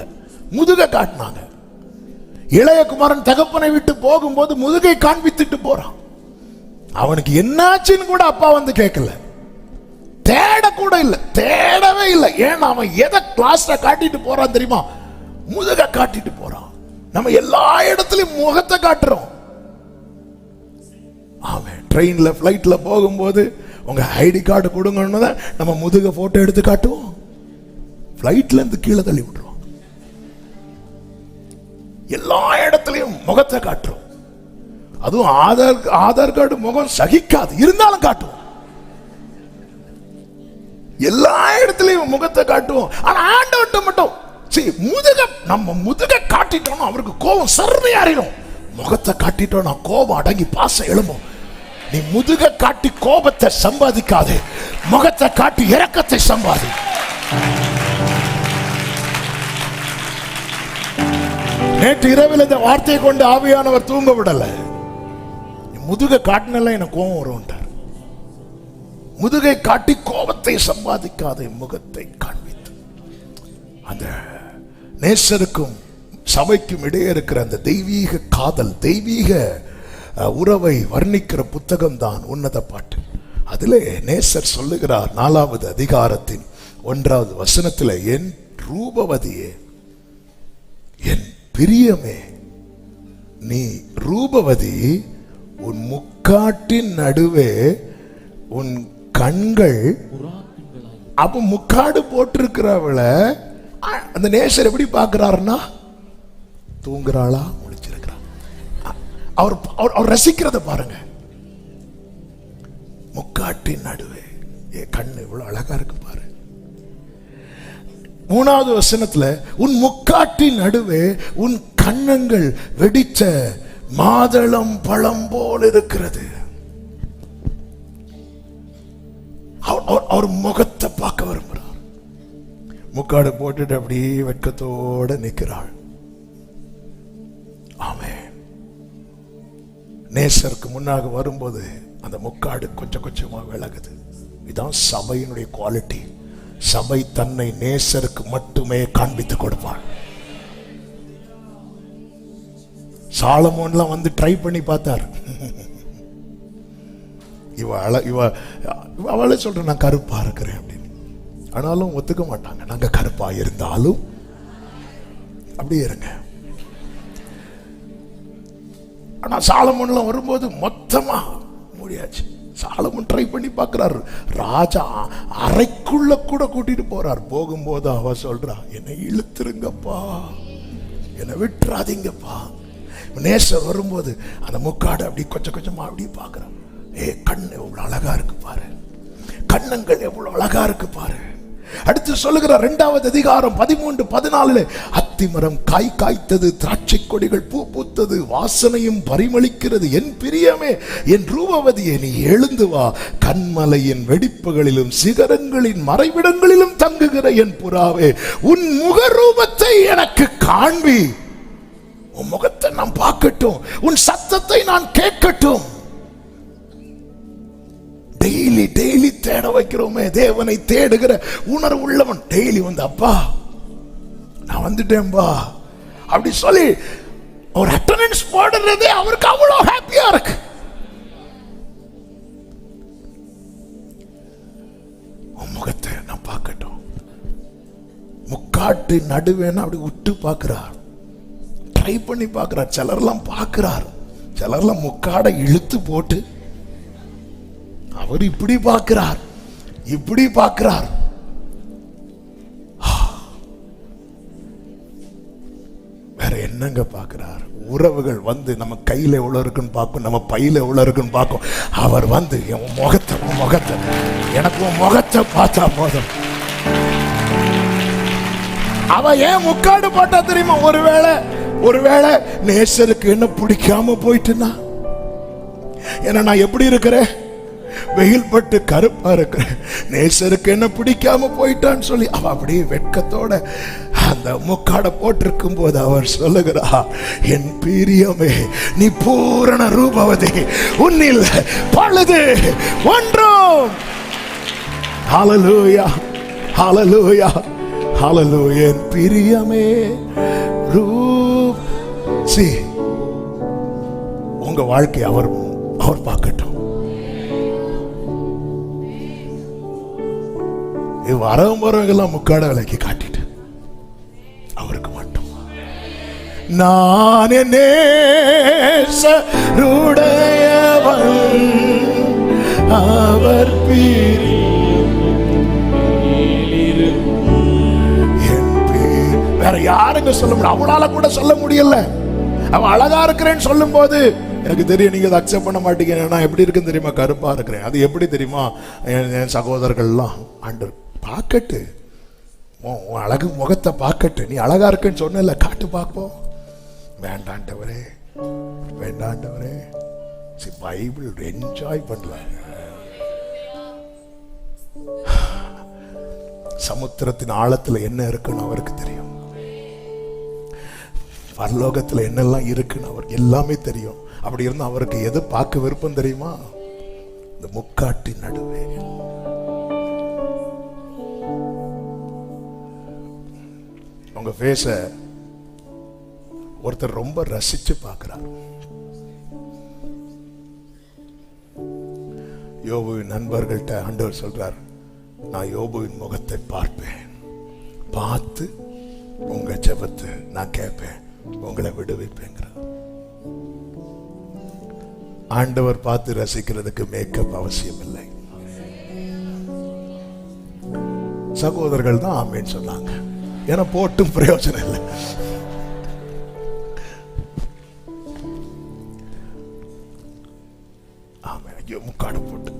முதுகை காட்டினாங்க. இளைய குமாரன் தகப்பனை விட்டு போகும்போது முதுகை காண்பித்துட்டு போறான். அவனுக்கு என்னாச்சுன்னு கூட அப்பா வந்து கேட்கல, தேட கூட இல்லை, தேடவே இல்லை. ஏன்னா அவன் எதை கிளாஸ்ல காட்டிட்டு போறான் தெரியுமா? முதுக காட்டிட்டு போறான். நம்ம எல்லா இடத்துலயும் முகத்தை காட்டுறோம். அவன் ட்ரெயின்ல பிளைட்ல போகும்போது உங்க ஐடி கார்டு கொடுங்கன்னு தான் நம்ம முதுக போட்டோ எடுத்து காட்டுவோம். பிளைட்ல இருந்து கீழே தள்ளி விட்டுருவோம். எல்லா இடத்துலயும் முகத்தை காட்டுறோம். அதுவும் ஆதார் கார்டு முகம் சகிக்காது, இருந்தாலும் காட்டுவோம். எல்லா இடத்துலயும் முகத்தை காட்டுவோம். ஆனா ஆண்டவர்ட்ட மட்டும் நம்ம முதுக காட்டிட்டோம், அவருக்கு கோபம் சர்னு ஏறிடும். முகத்தை காட்டிட்டோம், கோபம் அடங்கி பாசம் எழும்பும். நீ முதுக காட்டி கோபத்தை சம்பாதிக்காது, முகத்தை காட்டி இரக்கத்தை சம்பாதி. நேற்று இரவில் இந்த வார்த்தையை கொண்டு ஆவியானவர் தூங்க விடல. முதுக காட்டினால எனக்கு கோபம் வரும். முதுகை காட்டி கோபத்தை சம்பாதிக்காத, முகத்தை காண்பித்து. அந்த நேசருக்கும் சபைக்கும் இடையே இருக்கிற அந்த தெய்வீக காதல், தெய்வீக உறவை வர்ணிக்கிற புத்தகம் தான் உன்னத பாட்டு. அதிலே நேசர் சொல்லுகிறார் 4வது அதிகாரத்தின் 1வது வசனத்தில், என் ரூபவதியே, என் பிரியமே, நீ ரூபவதி, உன் முக்காட்டின் நடுவே உன் கண்கள். அப்ப முக்காடு போட்டிருக்கிறவள அந்த நேசர் எப்படி பார்க்கிறாருன்னா, தூங்குறாளா முழிச்சிருக்கிறா. அவர் ரசிக்கிறத பாருங்க. முக்காட்டின் நடுவே கண்ணு இவ்வளவு அழகா இருக்கு பாரு. 3வது வசனத்துல, உன் முக்காட்டின் நடுவே உன் கண்ணங்கள் வெடிச்ச மாதளம் பழம் போல் இருக்கிறது. அவர் முகத்தை பார்க்க விரும்புறார். முக்காடு போட்டுட்டு அப்படியே வெட்கத்தோட நிற்கிறாள். ஆமென். நேசருக்கு முன்னாக வரும்போது அந்த முக்காடு கொஞ்சம் கொஞ்சமா விலகுது. இதுதான் சபையினுடைய குவாலிட்டி. சபை தன்னை நேசருக்கு மட்டுமே காண்பித்து கொடுப்பாள். சாலமோன்லாம் வந்து ட்ரை பண்ணி பார்த்தார். அவளே சொல்ற, நான் கருப்பா இருக்கிறேன் அப்படின்னு. ஆனாலும் ஒத்துக்க மாட்டாங்க. நாங்க கருப்பா இருந்தாலும் அப்படியே இருங்க. ஆனா சாலமோன்லாம் வரும்போது மொத்தமா முடியாச்சு. சாலமோன் ட்ரை பண்ணி பார்க்கிறாரு. ராஜா அறைக்குள்ள கூட கூட்டிட்டு போறார். போகும்போது அவ சொல்றா, என்னை இழுத்துருங்கப்பா, என்னை விட்டுறாதீங்கப்பா. நேசர் வரும்போது அந்த முக்காடு அப்படி கொஞ்சம் கொஞ்சமா அப்படி பார்க்கிறான். கண்ணு எவ்வளவு அழகா இருக்கு பாரு, கண்ணங்கள் எவ்வளவு அழகா இருக்கு பாரு. அடுத்து சொல்லுகிற 2வது அதிகாரம் 13-14, அத்திமரம் காய் காய்த்தது, திராட்சை கொடிகள் பூ பூத்தது, வாசனையும் பரிமளிக்கிறது. என் பிரியமே, என் ரூபவதியே, நீ எழுந்து வா. கண்மலையின் வெடிப்புகளிலும் சிகரங்களின் மறைவிடங்களிலும் தங்குகிற என் புறாவே, உன் முகரூபத்தை எனக்கு காண்பி. உன் முகத்தை நான் பார்க்கட்டும், உன் சத்தத்தை நான் கேட்கட்டும். டெய்லி தேட வைக்கிறோமே, தேவனை தேடுகிற உணர்வு உள்ளவன் டெய்லி வந்து, அப்பா நான் வந்துட்டேன்பா அப்படி சொல்லி ஒரு அட்டெண்டன்ஸ் போடுறதே அவருக்கு அவ்வளவு ஹாப்பியா இருக்கு. உன் முகத்தை நான் பார்க்கட்டும். முக்காட்டு நடுவேன்னு அப்படி விட்டு பார்க்கிறார், ட்ரை பண்ணி பார்க்கிறார். சிலர்லாம் பார்க்கிறார், சிலர்லாம் முக்காடை இழுத்து போட்டு அவர் இப்படி பார்க்கிறார், இப்படி பார்க்கிறார். வேற என்னங்க பார்க்கிறார்? உறவுகள் வந்து நம்ம கையில எவ்வளவு இருக்குன்னு பார்க்கும், நம்ம பையில எவ்வளவு இருக்குன்னு பார்க்கும். அவர் வந்து என் முகத்தை எனக்கு உன் முகத்தை பார்த்தா போதும். அவ ஏன் முக்காடு போட்டா தெரியுமா? ஒருவேளை நேசருக்கு என்ன பிடிக்காம போயிட்டுனா, ஏன்னா நான் எப்படி இருக்கிறேன், வெயில் பட்டு கருப்பா இருக்கிறேன், நேசருக்கு என்ன பிடிக்காம போயிட்டான்னு சொல்லி அவ அப்படியே வெட்கத்தோட அந்த முக்காட போட்டிருக்கும் போது அவர் சொல்லுகிறா, என் பிரியமே, நீ பூரண ரூபவதி, உன்னில் பழுது ஒன்றும். ஹல்லேலூயா, ஹல்லேலூயா, ஹல்லேலூயா. என் பிரியமே உங்க வாழ்க்கை அவர் பார்க்கட்டும். வரவும் போறவங்கெல்லாம் முக்காட விலைக்கு காட்டிட்டு அவருக்கு மட்டும் நான் நேசருடையவன் அவர் வேற யாருங்க சொல்ல முடியும்? அவளால கூட சொல்ல முடியல. அவன் அழகா இருக்கிறேன்னு சொல்லும் போது எனக்கு தெரியும் நீங்க அதை அக்செப்ட் பண்ண மாட்டீங்க. நான் எப்படி இருக்குன்னு தெரியுமா? கருப்பா இருக்கிறேன். அது எப்படி தெரியுமா? என் சகோதரர்கள்லாம் ஆண்டு பார்க்கட்டு, உன் அழகு முகத்தை பார்க்கட்டு. நீ அழகா இருக்குன்னு சொன்ன காட்டு பார்ப்போம். வேண்டாண்டவரே, வேண்டாண்டவரே. பைபிள் என்ஜாய் பண்ணலாம். சமுத்திரத்தின் ஆழத்துல என்ன இருக்குன்னு அவருக்கு தெரியும். பரலோகத்துல என்னெல்லாம் இருக்குன்னு அவருக்கு எல்லாமே தெரியும். அப்படி இருந்தா அவருக்கு எது பார்க்க விருப்பம் தெரியுமா? இந்த முக்காட்டின் நடுவே உங்க ஃபேஸ ஒருத்தர் ரொம்ப ரசிச்சு பார்க்கிறார். யோபுவின் நண்பர்கள்ட்ட ஆண்டவர் சொல்றார், நான் யோபுவின் முகத்தை பார்ப்பேன், பார்த்து உங்க ஜெபத்தை நான் கேட்பேன், உங்களை விடுவிப்பேங்கிற. ஆண்டவர் பார்த்து ரசிக்கிறதுக்கு மேக்கப் அவசியம் இல்லை. சகோதரர்கள் தான் ஆமேன்னு சொன்னாங்க. ஏன்னா போட்டும் பிரயோஜனம் இல்லை. ஆமே, ஐயோ முக்காடு போட்டு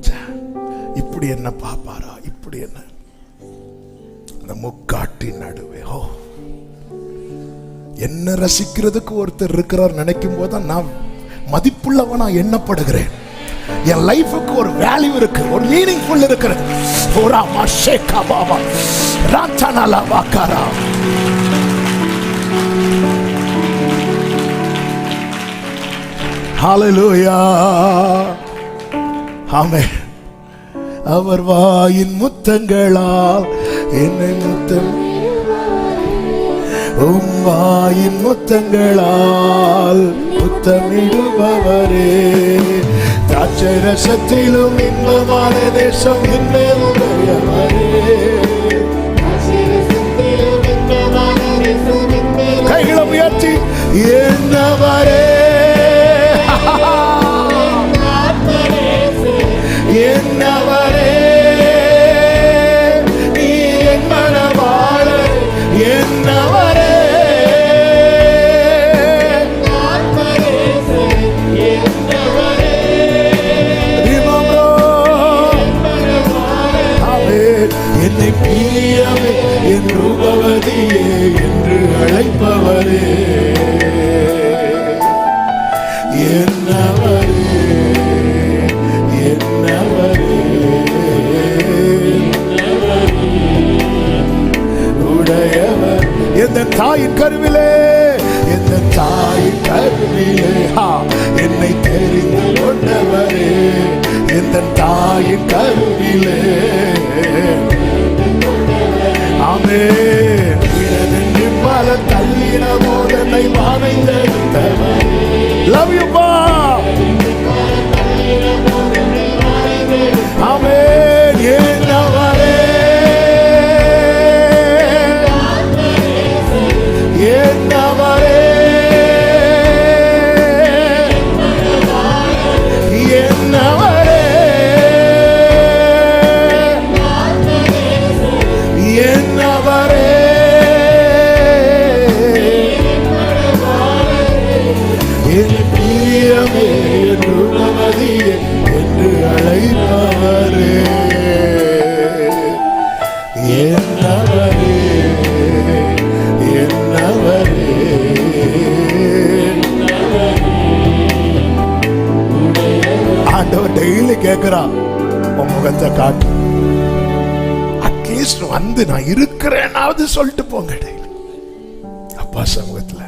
இப்படி என்ன பாப்பாரா, இப்படி என்ன அந்த முக்காட்டின் நடுவே என்ன ரசிக்கிறதுக்கு ஒருத்தர் இருக்கிறார் நினைக்கும் போதுதான் நான் மதிப்புள்ளவனா எண்ணப்படுகிறேன். என் லைஃபுக்கு ஒரு வேல்யூ இருக்கு, ஒரு மீனிங்ஃபுல் இருக்கிறது. ஹல்லேலூயா, ஆமென். அவர் வாயின் முத்தங்களால் என்னை முத்தம், வாயின் முத்தங்களால் முத்தமிடுபவரே, திராட்சை ரசத்திலும் இன்பமான தேசம் கைகளை உயர்த்தி என்னவரே, என்னவரே நீ என் மனவாளர், என்னவரே என்னை பிரியமே என் ரூபவதியே என்று அழைப்பவரே, என்னவரே என்னவரே உடையவர். எந்த தாயின் கருவிலே, எந்த தாயின் கருவிலே என்னை தெரிந்து கொண்டவரே, எந்த தாயின் கருவிலே ஆமென். பல தள்ளின போதனை வானைந்தவர். Love you Bob. ஆமென். என்னவரே என்னவரே என்னவரே என்னவரே என் பிரியமே ரூபவதியே என்று அழைப்பவரே, என்னவரே என்னவரே. ஆண்டவர் டெய்லி கேட்கிறான், உன் முகத்தை காட்டு. அட்லீஸ்ட் வந்து நான் இருக்கிறேன்னாவது சொல்லிட்டு போங்க டெய்லி அப்பா சமூகத்துல.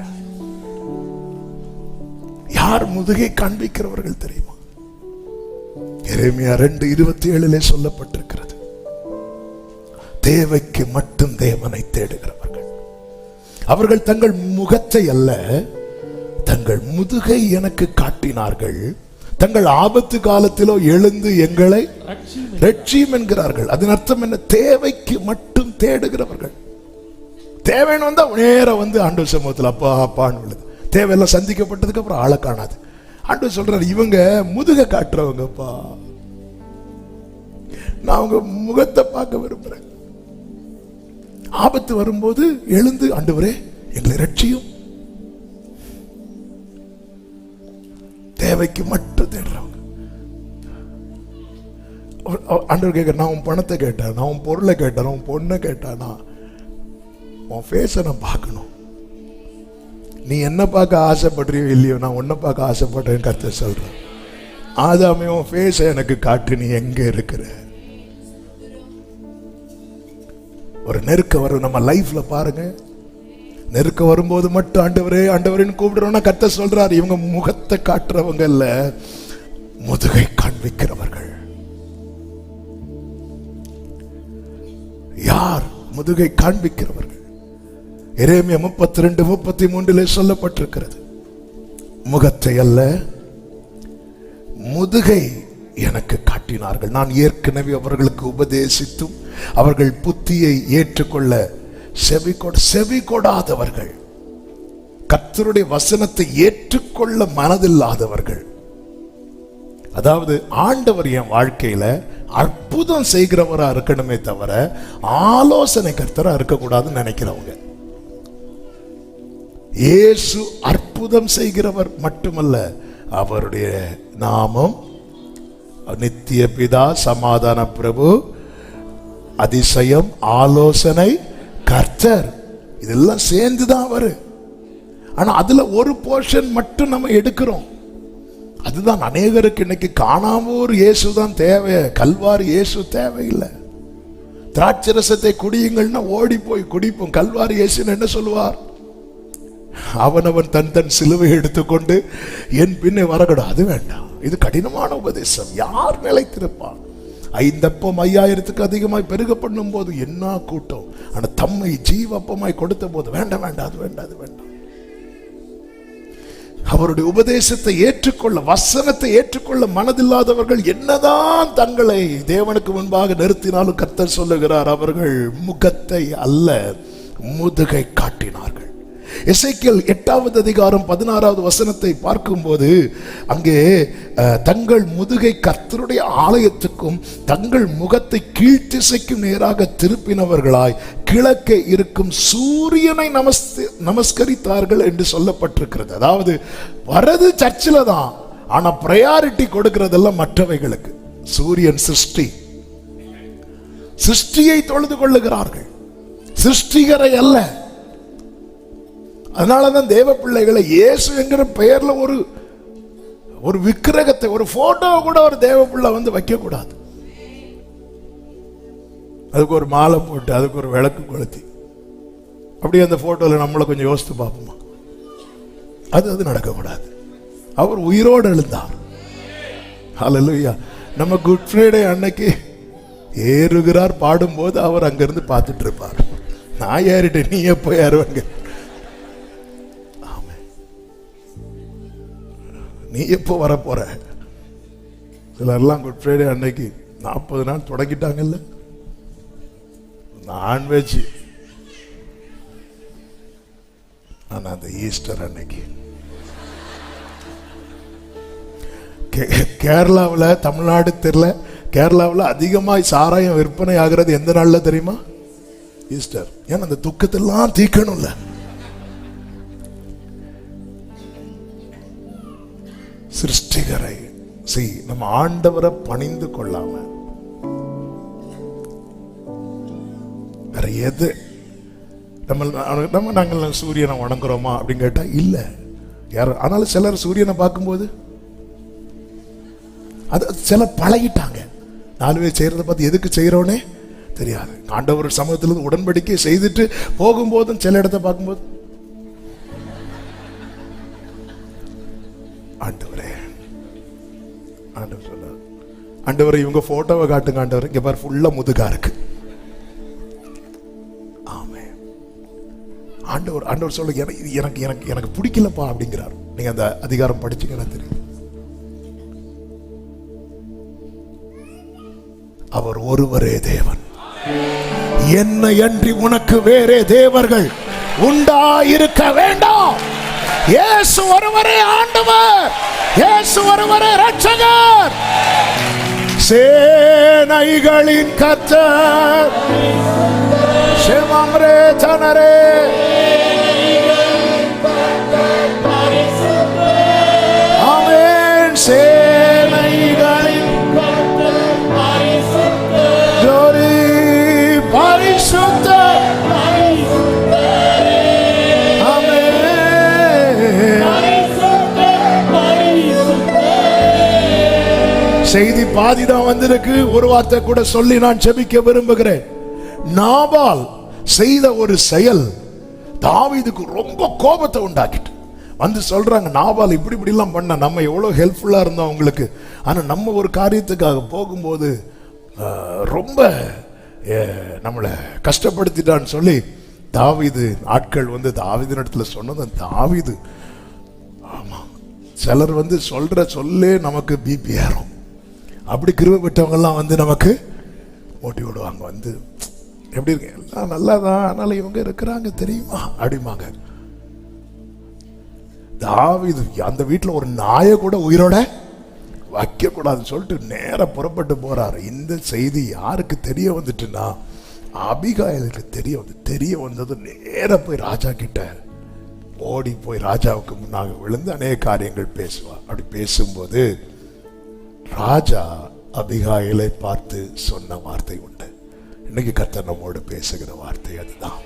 யார் முதுகை காண்பிக்கிறவர்கள் தெரியுமா? எரேமியா 2:27 சொல்லப்பட்டிருக்கிறது, தேவைக்கு மட்டும் தேவனை தேடுகிறவர்கள், அவர்கள் தங்கள் முகத்தை அல்ல தங்கள் முதுகை எனக்கு காட்டினார்கள், தங்கள் ஆபத்து காலத்திலோ எழுந்து எங்களை ரட்சியும் என்கிறார்கள். அதன் அர்த்தம் என்ன? தேவைக்கு மட்டும் தேடுகிறவர்கள். தேவைன்னு வந்தா நேர வந்து ஆண்டவர் சமூகத்தில் அப்பா அப்பான்னு விழுது. தேவையெல்லாம் சந்திக்கப்பட்டதுக்கு அப்புறம் ஆளை காணாது. ஆண்டவர் சொல்றாரு, இவங்க முதுக காட்டுறவங்கப்பா, நான் அவங்க முகத்தை பார்க்க விரும்புறேன். ஆபத்து வரும்போது எழுந்து ஆண்டவரே எங்களை ரட்சியும். தேவைக்கு மட்டும் தேடுறவங்க. ஆண்டவர் கேட்க, நான் உன் பணத்தை கேட்டேன், நான் உன் பொருளை கேட்டேன், நான் உன் பொண்ணை கேட்டானா, உன் ஃபேஸை நான் பார்க்கணும். நீ என்ன பார்க்க ஆசைப்படுறியோ இல்லையோ, நான் உன்னை பார்க்க ஆசைப்படுறேன்னு கர்த்தர் சொல்றேன். ஆதாமே உன் ஃபேஸை எனக்கு காட்டு, நீ எங்க இருக்கிற. ஒரு நெருக்கம் வரும் நம்ம லைஃப்ல பாருங்க. நெருக்கம் வரும்போது மட்டும் ஆண்டவரே ஆண்டவரேன்னு கூப்பிடுறோம்னா கர்த்தர் சொல்றாரு, இவங்க முகத்தை காட்டுறவங்க இல்ல, முதுகை காண்பிக்கிறவர்கள். யார் முதுகை காண்பிக்கிறவர்கள்? எரேமியா 32:33 சொல்லப்பட்டிருக்கிறது, முகத்தை அல்ல முதுகை எனக்கு காட்டினார்கள். நான் ஏற்கனவே அவர்களுக்கு உபதேசித்தும் அவர்கள் புத்தியை ஏற்றுக்கொள்ள செவி கொடாதவர்கள், கர்த்தருடைய வசனத்தை ஏற்றுக்கொள்ள மனதில்லாதவர்கள். அதாவது ஆண்டவர் என் வாழ்க்கையில அற்புதம் செய்கிறவரா இருக்கணுமே தவிர ஆலோசனை கர்த்தரா இருக்கக்கூடாதுன்னு நினைக்கிறவங்க. இயேசு அற்புதம் செய்கிறவர் மட்டுமல்ல, அவருடைய நாமம் நித்திய பிதா, சமாதான பிரபு, அதிசயம், ஆலோசனை கர்த்தர். இதெல்லாம் சேர்ந்துதான் அவரு. ஆனா அதுல ஒரு போர்ஷன் மட்டும் நம்ம எடுக்கிறோம். அதுதான் அநேகருக்கு இன்னைக்கு காணாமூர் இயேசு தான் தேவை, கல்வாரி இயேசு தேவையில்லை. திராட்சரசத்தை குடியுங்கள்னா ஓடி போய் குடிப்போம். கல்வாரி இயேசுன்னு என்ன சொல்லுவார்? அவனவன் தன் தன் சிலுவை எடுத்துக்கொண்டு என் பின்னே வரக்கூடாது. அது வேண்டாம், இது கடினமான உபதேசம். யார் நிலைத்திருப்பான்? 5 அப்பம் 5000க்கு அதிகமாய் பெருக பண்ணும் போது என்ன கூட்டம். ஆனா தம்மை ஜீவப்பமாய் கொடுத்த போது வேண்டாம் வேண்டாம், அது வேண்டாம், அது வேண்டாம். அவருடைய உபதேசத்தை ஏற்றுக்கொள்ள, வசனத்தை ஏற்றுக்கொள்ள மனதில்லாதவர்கள் என்னதான் தங்களை தேவனுக்கு முன்பாக நிறுத்தினாலும் கர்த்தர் சொல்லுகிறார், அவர்கள் முகத்தை அல்ல முதுகை காட்டினார்கள். எசேக்கியேல் 8வது அதிகாரம் 16வது வசனத்தை பார்க்கும்போது அங்கே தங்கள் முதுகை கர்த்தருடைய ஆலயத்துக்கும் தங்கள் முகத்தை கீழ்த்திசைக்கும் நேராக திருப்பினவர்களாய் கிழக்கே இருக்கும் சூரியனை நமஸ்கரித்தார்கள் என்று சொல்லப்பட்டிருக்கிறது. அதாவது வரது சர்ச்சில் தான், ஆனா பிரையாரிட்டி கொடுக்கிறதெல்லாம் மற்றவைகளுக்கு. சூரியன் சிருஷ்டியை தொழுது கொள்ளுகிறார்கள், சிருஷ்டிகரை அல்ல. அதனாலதான் தேவ பிள்ளைகளை இயேசு என்கிற பெயர்ல ஒரு விக்கிரகத்தை, ஒரு போட்டோ கூட ஒரு தேவ பிள்ளை வந்து வைக்க கூடாது. அதுக்கு ஒரு மாலை போட்டு அதுக்கு ஒரு விளக்கு கொளுத்தி அப்படியே அந்த போட்டோல நம்மளை கொஞ்சம் யோசித்து பார்ப்போமா? அது நடக்கக்கூடாது. அவர் உயிரோடு எழுந்தார். ஹல்லேலூயா. நம்ம குட் ஃப்ரைடே அன்னைக்கு ஏறுகிறார் பாடும்போது அவர் அங்கிருந்து பார்த்துட்டு இருப்பார். நான் ஏறிட்டேன், நீ எப்போ ஏறுவாங்க? நீ எப்போ வரப்போற? சிலர்லாம் குட் ஃப்ரைடே அன்னைக்கு 40 நாள் தொடங்கிட்டாங்கல்ல நான்வெஜ். ஆனா அந்த ஈஸ்டர் அன்னைக்கு கேரளாவில், தமிழ்நாடு தெரியல, கேரளாவில் அதிகமாக சாராயம் விற்பனை ஆகிறது எந்த நாள்ல தெரியுமா? ஈஸ்டர். ஏன்னா அந்த துக்கத்தெல்லாம் தீக்கணும்ல. சிருஷ்டிகரை நம்ம ஆண்டவரை பணிந்து கொள்ளாம வேற எது நாங்கள் சூரியனை வணங்குறோமா அப்படின்னு கேட்டா இல்ல. யாரும் ஆனாலும் சிலர் சூரியனை பார்க்கும்போது அது சிலர் பழகிட்டாங்க. 4 பேர் செய்யறதை பார்த்து எதுக்கு செய்யறோன்னே தெரியாது. ஆண்டவர் சமூகத்திலிருந்து உடன்படிக்கை செய்துட்டு போகும்போதும் சில இடத்தை பார்க்கும்போது ஆண்டவரை இவங்க போட்டோவை காட்டுங்க, ஆண்டவர் இங்க பாரு ஃபுல்லா முதுகா இருக்கு. ஆமென். ஆண்டவர் சொல்ல எனக்கு எனக்கு எனக்கு பிடிக்கலப்பா அப்படிங்கிறார். நீங்க அந்த அதிகாரம் படிச்சீங்கன்னா தெரியும். அவர் ஒருவரே தேவன். என்னை அன்றி உனக்கு வேறே தேவர்கள் உண்டாயிருக்க வேண்டாம். இயேசு ஒருவரே ஆண்டவர், இயேசு ஒருவரே இரட்சகர். சேனைகளின் கர்த்தர் ஷெமம்ரே தனரே. ஆமென். சேனைகளின் glory பரிசுத்த. செய்தி பாதிதான் வந்திருக்கு. ஒரு வார்த்தை கூட சொல்லி நான் ஜெபிக்க விரும்புகிறேன். நாபால் செய்த ஒரு செயல் தாவீதுக்கு ரொம்ப கோபத்தை உண்டாக்கிட்டு வந்து சொல்றாங்க, நாபால் இப்படி இப்படிலாம் பண்ண, நம்ம எவ்வளவு ஹெல்ப்ஃபுல்லா இருந்தோம் உங்களுக்கு, ஆனா நம்ம ஒரு காரியத்துக்காக போகும்போது ரொம்ப நம்மளை கஷ்டப்படுத்திட்டான்னு சொல்லி தாவீது ஆட்கள் வந்து தாவீது இடத்துல சொன்னது. தாவீது ஆமா, சிலர் வந்து சொல்ற சொல்லே நமக்கு பிபி ஏறும். அப்படி கிருபை பெற்றவங்கெல்லாம் வந்து நமக்கு ஓட்டி விடுவாங்க. வந்து எப்படி இருக்கு, எல்லாம் நல்லாதான், அதனால இவங்க இருக்கிறாங்க தெரியுமா அப்படிமாங்க. தாவீது அந்த வீட்டில் ஒரு நாயை கூட உயிரோட வைக்க கூடாதுன்னு சொல்லிட்டு நேர புறப்பட்டு போறாரு. இந்த செய்தி யாருக்கு தெரிய வந்துட்டுன்னா, அபிகாயிலுக்கு தெரிய வந்தது. நேர போய் ராஜா கிட்ட ஓடி போய் ராஜாவுக்கு முன்னாக விழுந்து அநேக காரியங்கள் பேசுவா. அப்படி பேசும்போது ராஜா அபிகாயிலை பார்த்து சொன்ன வார்த்தை உண்டு. இன்னைக்கு கர்த்தர் நம்மோடு பேசுகிற வார்த்தை அதுதான்.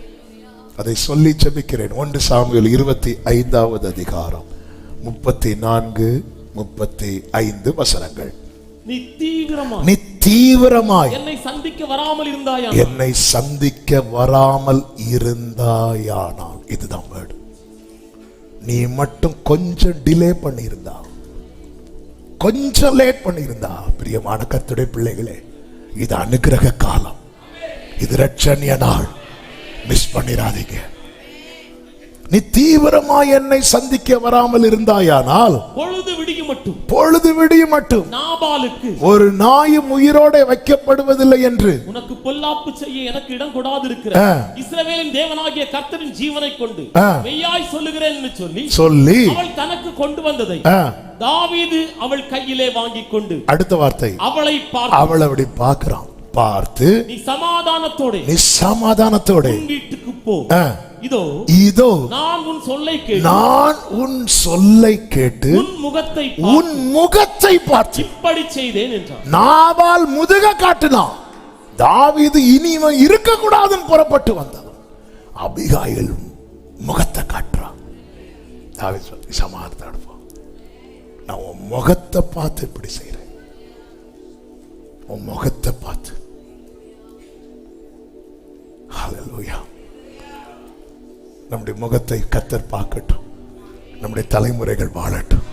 அதை சொல்லி ஜெபிக்கிறேன். 1 சாமுவேல் 25வது அதிகாரம் 34-35 வசனங்கள். நீ தீவிரமாய் என்னை சந்திக்க வராமல் இருந்தாயானால், இதுதான் வேர்டு. நீ மட்டும் கொஞ்சம் டிலே பண்ணியிருந்தா, கொஞ்சம் லேட் பண்ணியிருந்தா, பிரியமான கர்த்தருடைய பிள்ளைகளே, இது அனுக்கிரக காலம், இது இரட்சணிய நாள். மிஸ் பண்ணிராதீங்க. நீ தீவிரமாய் என்னை சந்திக்க வராமல் இருந்தாயானால் பொழுது விடியும் மட்டும் நாபாலுக்கு ஒரு நாயும் உயிரோட வைக்கப்படுவதில்லை என்று உனக்கு பொல்லாப்பு செய்ய எனக்கு இடம் கொடாதிருக்கிற இஸ்ரவேலின் தேவனாகிய கர்த்தரின் ஜீவனை கொண்டு மெய்யாய் சொல்லுகிறேன் என்று சொல்லி அவள் தனக்கு கொண்டு வந்ததை தாவீது அவள் கையிலே வாங்கி கொண்டு, அடுத்த வார்த்தை, அவளை அப்படி பார்க்கிறான். பார்த்து நீ சமாதானத்தோட வீட்டுக்கு போ. இதோ நான் உன் சொல்லை கேட்டு உன் முகத்தை பார்த்து இப்படி செய்தேன் என்றான். நாபால் முதுக காட்டினான். தாவீது இனி இவன் இருக்க கூடாதுன்னு புறப்பட்டு வந்தான். அபிகாயில் முகத்தை காட்டுறான். தாவீது சொல்லி சமாதானம், நான் உன் முகத்தை பார்த்து இப்படி செய்றேன். உன் முகத்தை பார்த்து. ஹல்லேலூயா. நம்முடைய முகத்தை கர்த்தர் பார்க்கட்டும். நம்முடைய தலைமுறைகள் வாழட்டும்.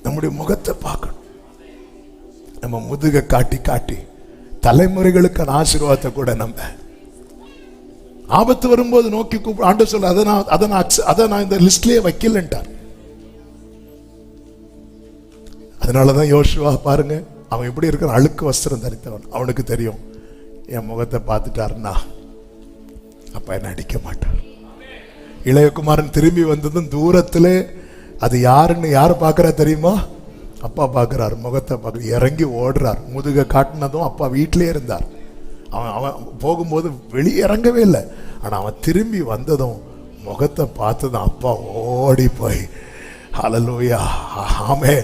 நம்முடைய முகத்தை பார்க்கணும். நம்ம முதுக காட்டி காட்டி தலைமுறைகளுக்கான ஆசீர்வாதத்தை கூட நம்ம ஆபத்து வரும்போது நோக்கி கூப்பிடு. ஆண்டவர் சொல்ல, அதை நான் இந்த லிஸ்ட்லயே வைக்கலன்ட்டார். அதனாலதான் யோசுவா பாருங்க, அவன் எப்படி இருக்கிற, அழுக்கு வஸ்திரம் தரித்தவன். அவனுக்கு தெரியும், என் முகத்தை பார்த்துட்டாருன்னா அப்ப என்ன அடிக்க மாட்டார். இளையகுமாரன் திரும்பி வந்ததும் தூரத்திலே அது யாருன்னு யாரு பார்க்கறா தெரியுமா? அப்பா பார்க்கிறார். முகத்தை பார்க்க இறங்கி ஓடுறார். முதுக காட்டினதும் அப்பா வீட்டிலே இருந்தார். அவன் போகும்போது வெளியே இறங்கவே இல்லை. ஆனா அவன் திரும்பி வந்ததும் முகத்தை பார்த்ததும் அப்பா ஓடி போய், ஹல்லேலூயா, ஆமே,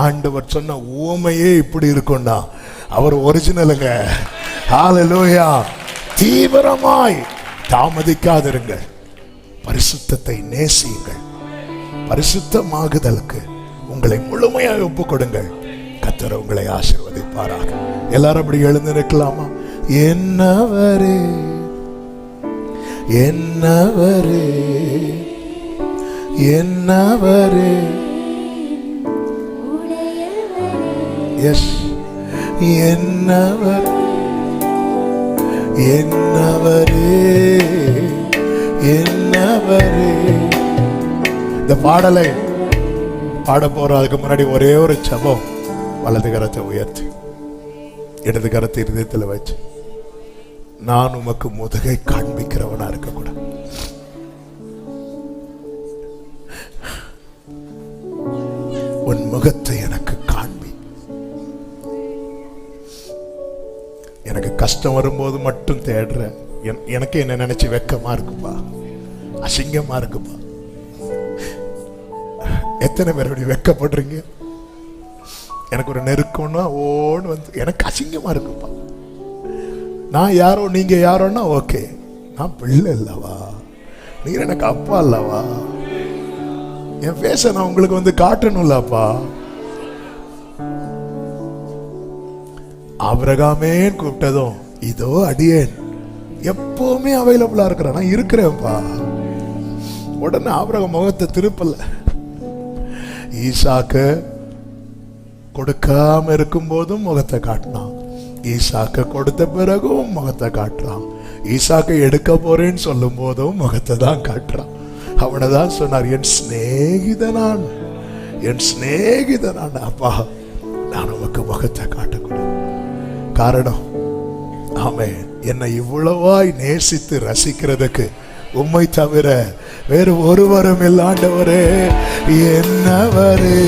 ஆண்டவர் சொன்ன ஊமையே இப்படி இருக்கும்னா அவர் ஒரிஜினலுங்க. ஹல்லேலூயா. தீவிரமாய் தாமதிக்காதிருங்கள். பரிசுத்தத்தை நேசியுங்கள். பரிசுத்தமாகுதலுக்கு உங்களை முழுமையாக ஒப்புக் கொடுங்கள். கர்த்தர் உங்களை ஆசீர்வதிப்பாராக. எல்லாரும் அப்படி எழுந்து நிற்கலாமா? என்னவரே என்னவரே என்னவரே, எஸ், என்னவர் என்னவரே என்னவரே. இந்த பாடலை பாட போறோம். அதுக்கு முன்னாடி ஒரே ஒரு ஜெபம். வலது கரத்தை உயர்த்தி இடது கரத்தை இருதயத்தில் வச்சு, நான் உமக்கு முதுகை காண்பிக்கிறவனா இருக்கக்கூடாது. உன் முகத்தை எனக்கு காண்பி. எனக்கு கஷ்டம் வரும்போது மட்டும் தேடுற எனக்கு என்ன நினைச்சு வெக்கமா இருக்குப்பா, அசிங்கமா இருக்குப்பா. எத்தனை பேர் அப்படி வெக்கப்படுறீங்க? எனக்கு ஒரு நெருக்கம்னா ஓடு வந்து எனக்கு அசிங்கமா இருக்குப்பா. நான் யாரோ நீங்க யாரோன்னா ஓகே, நான் பிள்ளை இல்லவா, நீங்க எனக்கு அப்பா இல்லவா, என் பேச நான் உங்களுக்கு வந்து காட்டணும்லப்பா. ஆபிரகாமேன்னு கூப்பிட்டதும் இதோ அடியேன், எப்பவுமே அவைலபிளா இருக்கிறேன், நான் இருக்கிறேன்ப்பா. உடனே ஆபிரகாம் முகத்தை திருப்பல. ஈசாக்கு கொடுக்காம இருக்கும் போதும் முகத்தை காட்டினான், ஈசாக்கு கொடுத்த பிறகும் முகத்தை காட்டுறான், ஈசாக்கை எடுக்க போறேன்னு சொல்லும் போதும் முகத்தை தான் காட்டுறான். அவனதான் சொன்னார், என் சிநேகிதனான், என் சிநேகிதனான். அப்பா, நான் உமக்கு முகத்தை காட்டக்கூடாது. காரணம், ஆமென், என்னை இவ்வளவாய் நேசித்து ரசிக்கிறதுக்கு உம்மை தவிர வேறு ஒருவரும் இல்லை. ஆண்டவரே, என்னவரே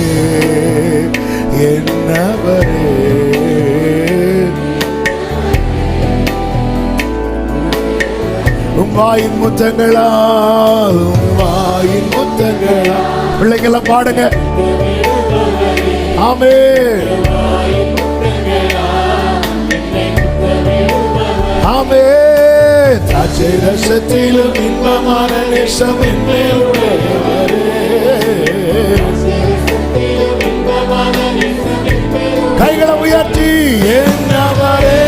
என்னவரே, உம்மாயின் முத்தங்களா, உம்மாயின் முத்தங்களா. பிள்ளைங்கெல்லாம் பாடுங்க. ஆமென், ஆமென். தாட்சை ரசத்திலும் இன்பமான நேசம் என்மேல் உடையவரே. கைகளை உயர்த்தி என்னவரே,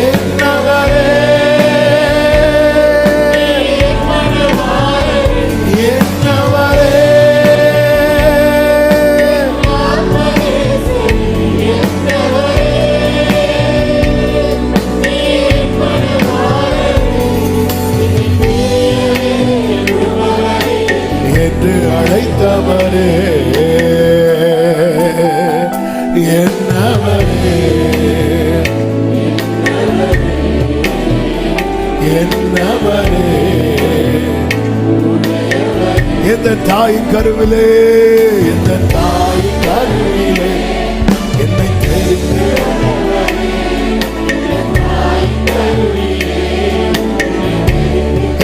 என்னவரே, என்னவரே, என்று அழைத்தவரே, என்னவரே, என்னவரே, எந்த தாயின் கருவிலே, எந்த தாயின் கருவிலே என்னை தெரிந்து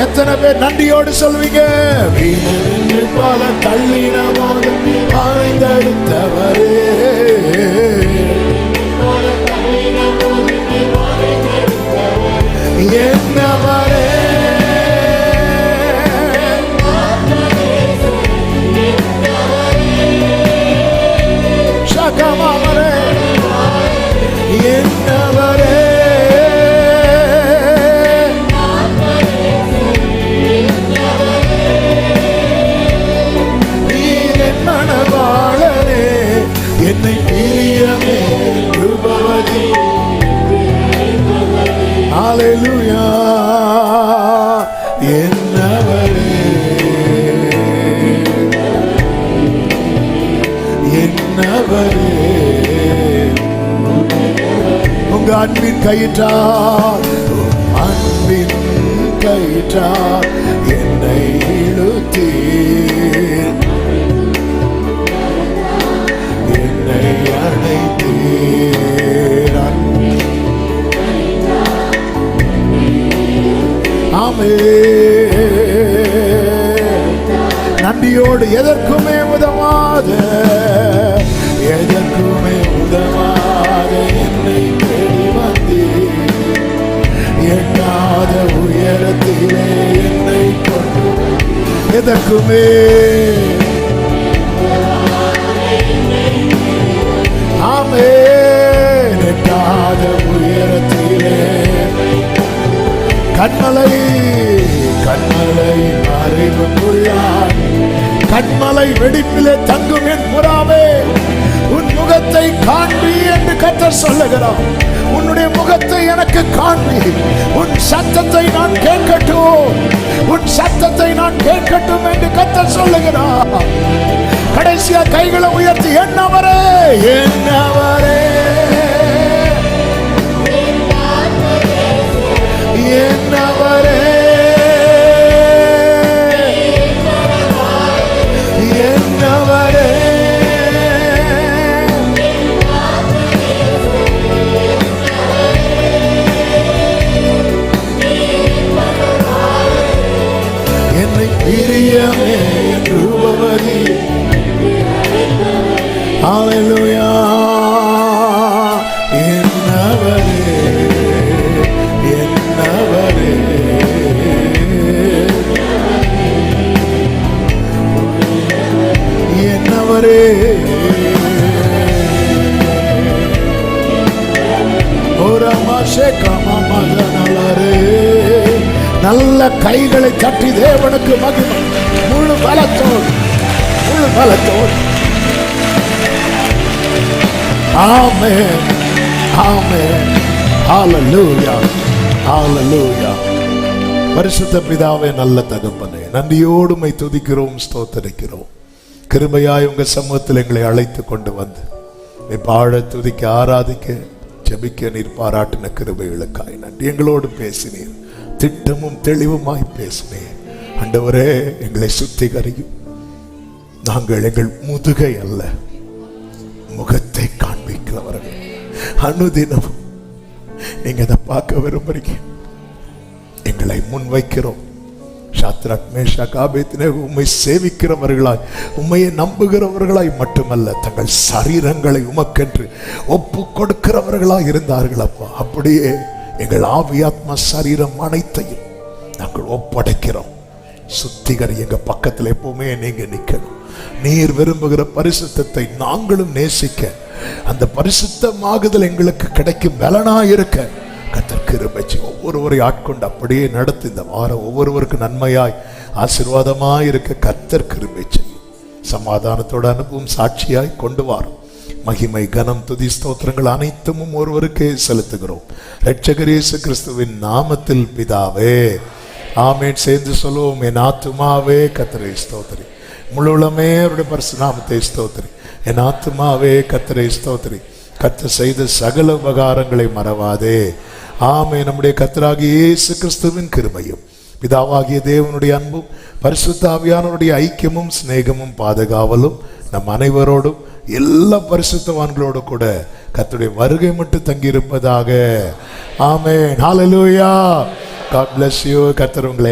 எத்தனை பேர் நன்றியோடு சொல்வீங்க? வீணென்று பல தள்ளின போது ஆய்ந்தெடுத்தவரே, என்னவரே, சகமாமரே, என்னவரே, என்னை பிரியமே ரூபவதி. ஹல்லேலூயா. என்னவரே, என்னவரே, உங்க அன்பின் கயிற்றார், அன்பின் கயிற்றார் என்னை இழுத்தீர், நன்றியோடு எதற்குமே உதவாத, எதற்குமே உதவாத என்னை தேடி வந்தீர், எண்ணாத உயரத்திலே என்னை கொண்டு, எதற்குமே ஆமென், எட்டாத உயரத்திலே கண்மலை, கண்மலை அறிவுள்ளார், கண்மலை வெடிப்பிலே தங்கும் என் புறாவே, உன் முகத்தை காண்பி என்று கர்த்தர் சொல்லுகிறார். உன்னுடைய முகத்தை எனக்கு காண்பி, உன் சத்தத்தை நான் கேட்கட்டும், உன் சத்தத்தை நான் கேட்கட்டும் என்று கர்த்தர் சொல்லுகிறார். கடைசி கடைசியா கைகளை உயர்த்தி என்னவரே, என்னவரே, என்னவரே, என்னவரே, என்னை பிரியமே என்றுபவரே. ஹல்லேலூயா. என்னவரே, என்னவரே, என்னவரே, நல்ல கைகளை தட்டி தேவனுக்கு மகிமை. முழு பலத்தோடு, முழு பலத்தோடு. ஆமென், ஆமென். ஹல்லேலூயா, ஹல்லேலூயா. பரிசுத்த பிதாவே, நல்ல தகப்பனே, நன்றியோடு உம்மை துதிக்கிறோம், ஸ்தோத்திரிக்கிறோம். கிருபையாய் உங்க சமூகத்தில் எங்களை அழைத்து கொண்டு வந்து நீ பாட, துதிக்க, ஆராதிக்க, ஜெபிக்க நீர் பாராட்டின கிருபைகளுக்காய் நன்றி. எங்களோடு பேசினீர், திட்டமும் தெளிவுமாய் பேசினீர். ஆண்டவரே, எங்களை சுத்திகரியும். நாங்கள் எங்கள் முதுகை அல்ல, முகத்தை காண்பிக்கிறவர்கள். அனுதினமும் நீங்க அதை பார்க்க விரும்புறீங்க. எங்களை முன்வைக்கிறோம். சாத்ராக், மேஷாக், ஆபேத்நேகோ உம்மை சேவிக்கிறவர்களாய், உம்மையை நம்புகிறவர்களாய் மட்டுமல்ல, தங்கள் சரீரங்களை உமக்கென்று ஒப்பு கொடுக்கிறவர்களாய் இருந்தார்கள் அப்பா. அப்படியே எங்கள் ஆவியாத்மா சரீரம் அனைத்தையும் நாங்கள் ஒப்படைக்கிறோம். சுத்திகரி. எங்க பக்கத்தில் எப்பவுமே நீங்க நிற்கணும். நீர் விரும்புகிற பரிசுத்தத்தை நாங்களும் நேசிக்க, அந்த பரிசுத்தமாகுதல் எங்களுக்கு கிடைக்கும் பலனாயிருக்க கர்த்தர் கிருபை செய்யும். ஒவ்வொருவரை ஆட்கொண்டு அப்படியே நடத்தி இந்த வாரம் ஒவ்வொருவருக்கு நன்மையாய் ஆசீர்வாதமாய் இருக்க கர்த்தர் கிருபை செய்யும். சமாதானத்தோட அனுபவம் சாட்சியாய் கொண்டு வாரும். மகிமை, கனம், துதி, ஸ்தோத்திரங்கள் அனைத்தும் ஒருவருக்கே செலுத்துகிறோம். இரட்சகர் இயேசு கிறிஸ்துவின் நாமத்தில் பிதாவே, ஆமென். சேர்ந்து சொல்லுவோம். என் ஆத்துமாவே கர்த்தரை ஸ்தோத்திரி, முழு உளமே அவருடைய பரிசுத்த நாமத்தை ஸ்தோத்திரி. என் ஆத்துமாவே கர்த்தரை ஸ்தோத்திரி, கர்த்தர் செய்த சகல உபகாரங்களை மறவாதே. ஆமென். நம்முடைய கர்த்தராகிய இயேசு கிறிஸ்துவின் கிருபையும், பிதாவாகிய தேவனுடைய அன்பும், பரிசுத்த ஆவியானவருடைய ஐக்கியமும் சிநேகமும் பாதுகாவலும் நம் அனைவரோடும் எல்லா பரிசுத்தவான்களோடு கூட கர்த்தருடைய வருகை மட்டும் தங்கி இருப்பதாக. ஆமென். ஹல்லேலூயா. God bless you. கர்த்தர் உங்களை